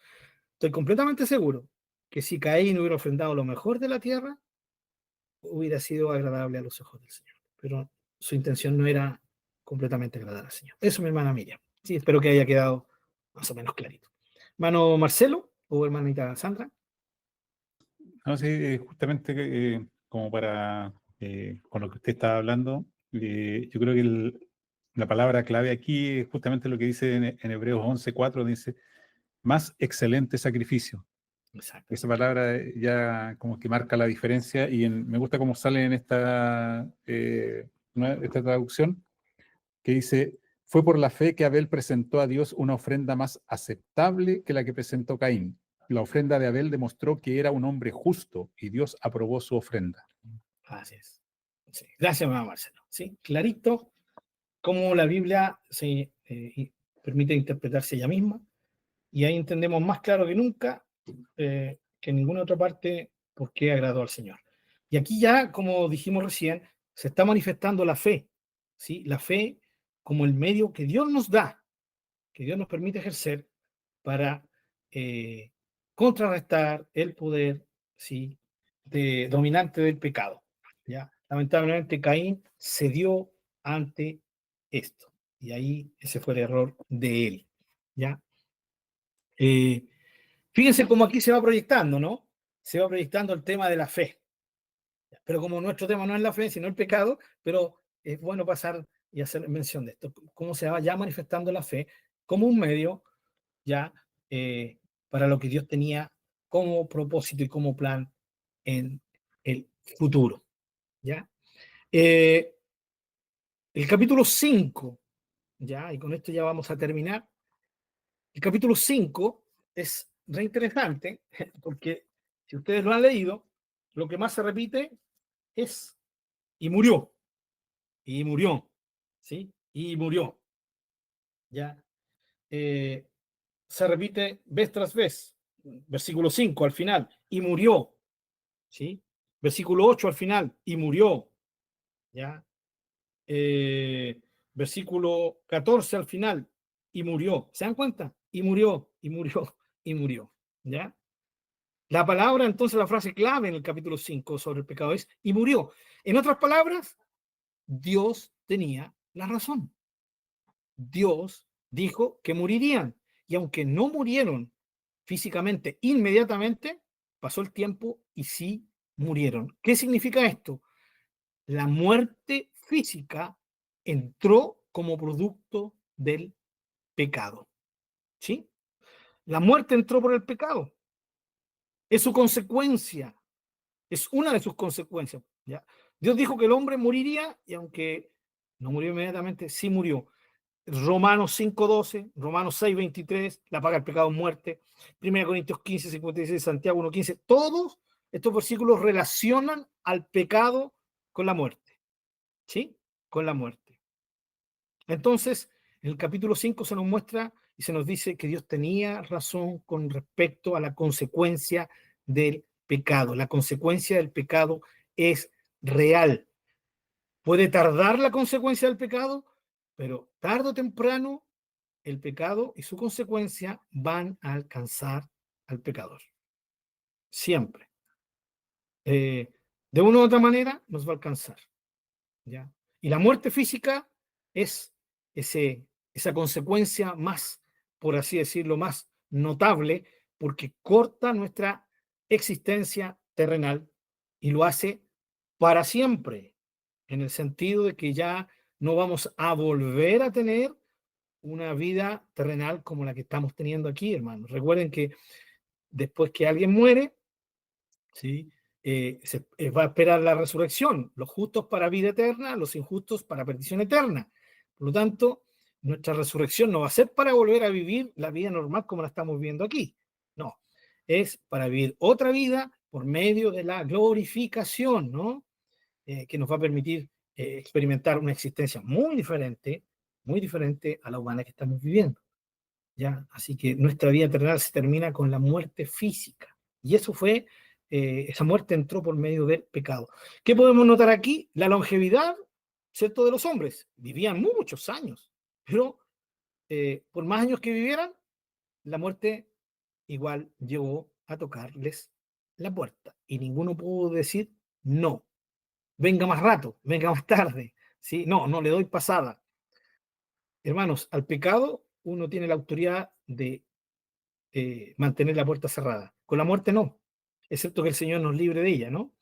Estoy completamente seguro que si Caín hubiera ofrendado lo mejor de la tierra, hubiera sido agradable a los ojos del Señor. Pero su intención no era completamente agradar al Señor. Eso, mi hermana Miriam. Sí, espero que haya quedado más o menos clarito. Hermano Marcelo o hermanita Sandra. No, sí, justamente como para, con lo que usted estaba hablando, yo creo que la palabra clave aquí es justamente lo que dice en Hebreos 11:4, dice, más excelente sacrificio. Exacto. Esa palabra ya como que marca la diferencia y me gusta cómo sale en esta traducción, que dice, fue por la fe que Abel presentó a Dios una ofrenda más aceptable que la que presentó Caín. La ofrenda de Abel demostró que era un hombre justo y Dios aprobó su ofrenda. Así es. Sí. Gracias, hermano Marcelo. Sí, clarito cómo la Biblia se permite interpretarse ella misma y ahí entendemos más claro que nunca que en ninguna otra parte por qué agradó al Señor. Y aquí ya, como dijimos recién, se está manifestando la fe, ¿sí? La fe como el medio que Dios nos da, que Dios nos permite ejercer para eh, contrarrestar el poder, ¿sí? Dominante del pecado, ¿ya? Lamentablemente Caín cedió ante esto y ahí ese fue el error de él, ¿ya? Eh, Fíjense cómo aquí se va proyectando, ¿no? Se va proyectando el tema de la fe. Pero como nuestro tema no es la fe, sino el pecado, pero es bueno pasar y hacer mención de esto. Cómo se va ya manifestando la fe como un medio ya para lo que Dios tenía como propósito y como plan en el futuro, ¿ya? El capítulo 5, ¿ya? Y con esto ya vamos a terminar. El capítulo 5 es re interesante porque si ustedes lo han leído, lo que más se repite es y murió, ¿sí? Y murió, ¿ya? Se repite vez tras vez. Versículo 5 al final, y murió, ¿sí? Versículo 8 al final, y murió, ¿ya? Versículo 14 al final, y murió. ¿Se dan cuenta? Y murió, y murió, y murió, ¿ya? La palabra, entonces, la frase clave en el capítulo 5 sobre el pecado es, y murió. En otras palabras, Dios tenía la razón. Dios dijo que morirían. Y aunque no murieron físicamente inmediatamente, pasó el tiempo y sí murieron. ¿Qué significa esto? La muerte física entró como producto del pecado. ¿Sí? La muerte entró por el pecado. Es su consecuencia. Es una de sus consecuencias. ¿Ya? Dios dijo que el hombre moriría y aunque no murió inmediatamente, sí murió. Romanos 5:12, Romanos 6:23, la paga del pecado es muerte, 1 Corintios 15:56, Santiago 1:15, todos estos versículos relacionan al pecado con la muerte, ¿sí? Con la muerte. Entonces, en el capítulo 5 se nos muestra y se nos dice que Dios tenía razón con respecto a la consecuencia del pecado. La consecuencia del pecado es real. Puede tardar la consecuencia del pecado, pero tarde o temprano el pecado y su consecuencia van a alcanzar al pecador. Siempre. De una u otra manera nos va a alcanzar. ¿Ya? Y la muerte física es esa consecuencia más, por así decirlo, más notable, porque corta nuestra existencia terrenal y lo hace para siempre, en el sentido de que ya no vamos a volver a tener una vida terrenal como la que estamos teniendo aquí, hermanos. Recuerden que después que alguien muere, ¿sí? Va a esperar la resurrección, los justos para vida eterna, los injustos para perdición eterna. Por lo tanto, nuestra resurrección no va a ser para volver a vivir la vida normal como la estamos viendo aquí. No, es para vivir otra vida por medio de la glorificación, ¿no? Que nos va a permitir experimentar una existencia muy diferente a la humana que estamos viviendo. ¿Ya? Así que nuestra vida terrenal se termina con la muerte física. Y eso fue, esa muerte entró por medio del pecado. ¿Qué podemos notar aquí? La longevidad, ¿cierto?, de los hombres. Vivían muchos años, pero por más años que vivieran, la muerte igual llegó a tocarles la puerta. Y ninguno pudo decir, no, venga más rato, venga más tarde. ¿Sí? No, no le doy pasada. Hermanos, al pecado uno tiene la autoridad de mantener la puerta cerrada. Con la muerte no, excepto que el Señor nos libre de ella, ¿no?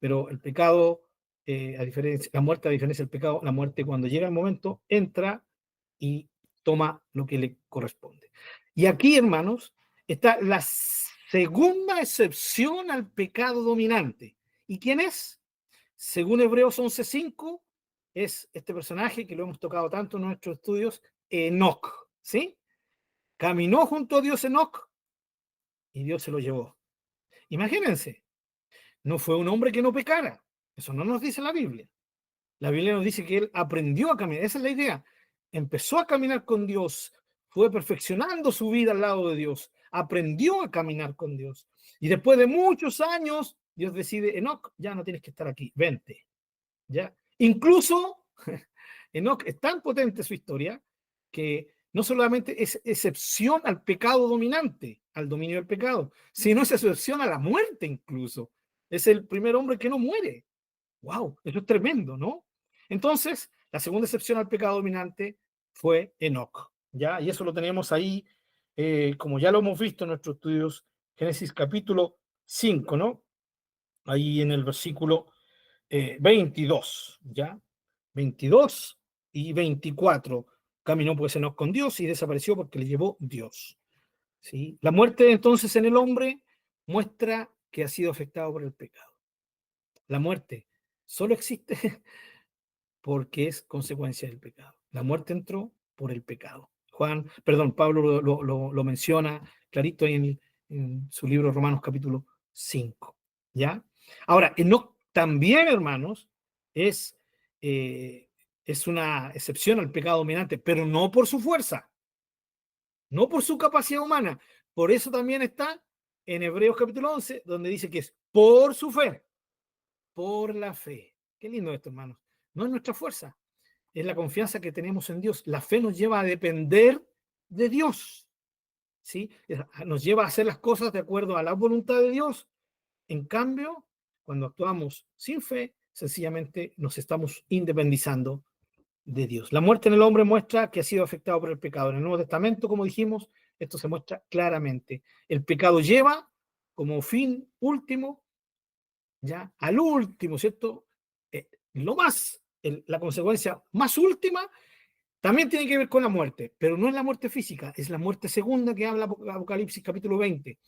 Pero el pecado, la muerte, a diferencia del pecado, la muerte cuando llega el momento, entra y toma lo que le corresponde. Y aquí, hermanos, está la segunda excepción al pecado dominante. ¿Y quién es? Según Hebreos 11:5, es este personaje que lo hemos tocado tanto en nuestros estudios, Enoc, ¿sí? Caminó junto a Dios Enoc y Dios se lo llevó. Imagínense, no fue un hombre que no pecara. Eso no nos dice la Biblia. La Biblia nos dice que él aprendió a caminar. Esa es la idea. Empezó a caminar con Dios, fue perfeccionando su vida al lado de Dios, aprendió a caminar con Dios. Y después de muchos años, Dios decide, Enoc, ya no tienes que estar aquí, vente. ¿Ya? Incluso, Enoc es tan potente su historia que no solamente es excepción al pecado dominante, al dominio del pecado, sino es excepción a la muerte incluso. Es el primer hombre que no muere. ¡Wow! Eso es tremendo, ¿no? Entonces, la segunda excepción al pecado dominante fue Enoc, ¿ya? Y eso lo tenemos ahí, como ya lo hemos visto en nuestros estudios, Génesis capítulo 5, ¿no? Ahí en el versículo 22, ¿ya? 22 y 24. Caminó pues Enoc con Dios y desapareció porque le llevó Dios. ¿Sí? La muerte entonces en el hombre muestra que ha sido afectado por el pecado. La muerte solo existe porque es consecuencia del pecado. La muerte entró por el pecado. Pablo lo menciona clarito ahí en su libro Romanos capítulo 5. ¿Ya? Ahora, Enoc también, hermanos, es una excepción al pecado dominante, pero no por su fuerza, no por su capacidad humana. Por eso también está en Hebreos capítulo 11, donde dice que es por su fe, por la fe. Qué lindo esto, hermanos. No es nuestra fuerza, es la confianza que tenemos en Dios. La fe nos lleva a depender de Dios, ¿sí? Nos lleva a hacer las cosas de acuerdo a la voluntad de Dios. En cambio, cuando actuamos sin fe, sencillamente nos estamos independizando de Dios. La muerte en el hombre muestra que ha sido afectado por el pecado. En el Nuevo Testamento, como dijimos, esto se muestra claramente. El pecado lleva como fin último, ya al último, ¿cierto? La consecuencia más última también tiene que ver con la muerte, pero no es la muerte física, es la muerte segunda que habla Apocalipsis capítulo 20,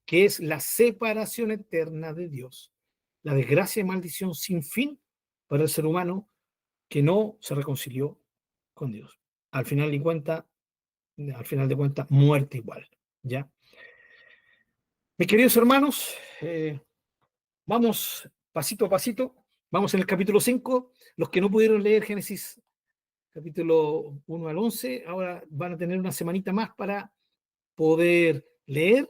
que es la separación eterna de Dios, la desgracia y maldición sin fin para el ser humano que no se reconcilió con Dios. Al final de cuentas, muerte igual, ¿ya? Mis queridos hermanos, vamos pasito a pasito, vamos en el capítulo 5, los que no pudieron leer Génesis capítulo 1 al 11, ahora van a tener una semanita más para poder leer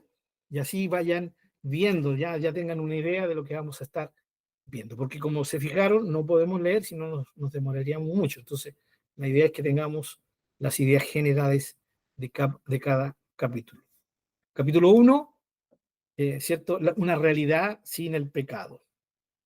y así vayan viendo, ya tengan una idea de lo que vamos a estar viendo, porque como se fijaron, no podemos leer, si no nos demoraríamos mucho. Entonces, la idea es que tengamos las ideas generales de cada capítulo. Capítulo 1, ¿cierto? Una realidad sin el pecado,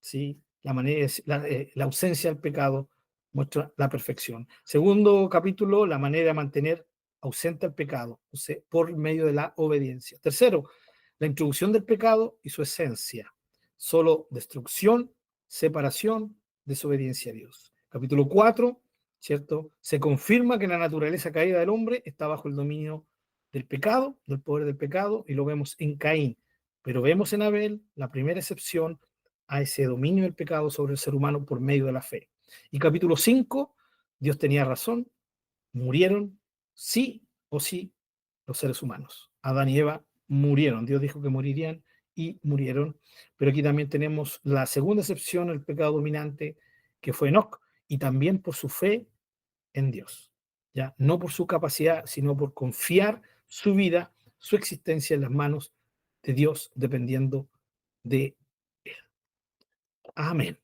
¿sí? La ausencia del pecado muestra la perfección. Segundo capítulo, la manera de mantener ausente el pecado, o sea, por medio de la obediencia. Tercero, la introducción del pecado y su esencia. Solo destrucción, separación, desobediencia a Dios. Capítulo 4, ¿cierto? Se confirma que la naturaleza caída del hombre está bajo el dominio del pecado, del poder del pecado, y lo vemos en Caín. Pero vemos en Abel la primera excepción a ese dominio del pecado sobre el ser humano por medio de la fe. Y capítulo 5, Dios tenía razón, murieron sí o sí los seres humanos. Adán y Eva murieron, Dios dijo que morirían y murieron. Pero aquí también tenemos la segunda excepción, el pecado dominante, que fue Enoc, y también por su fe en Dios, ¿ya? No por su capacidad, sino por confiar su vida, su existencia en las manos de Dios, dependiendo de Él. Amén.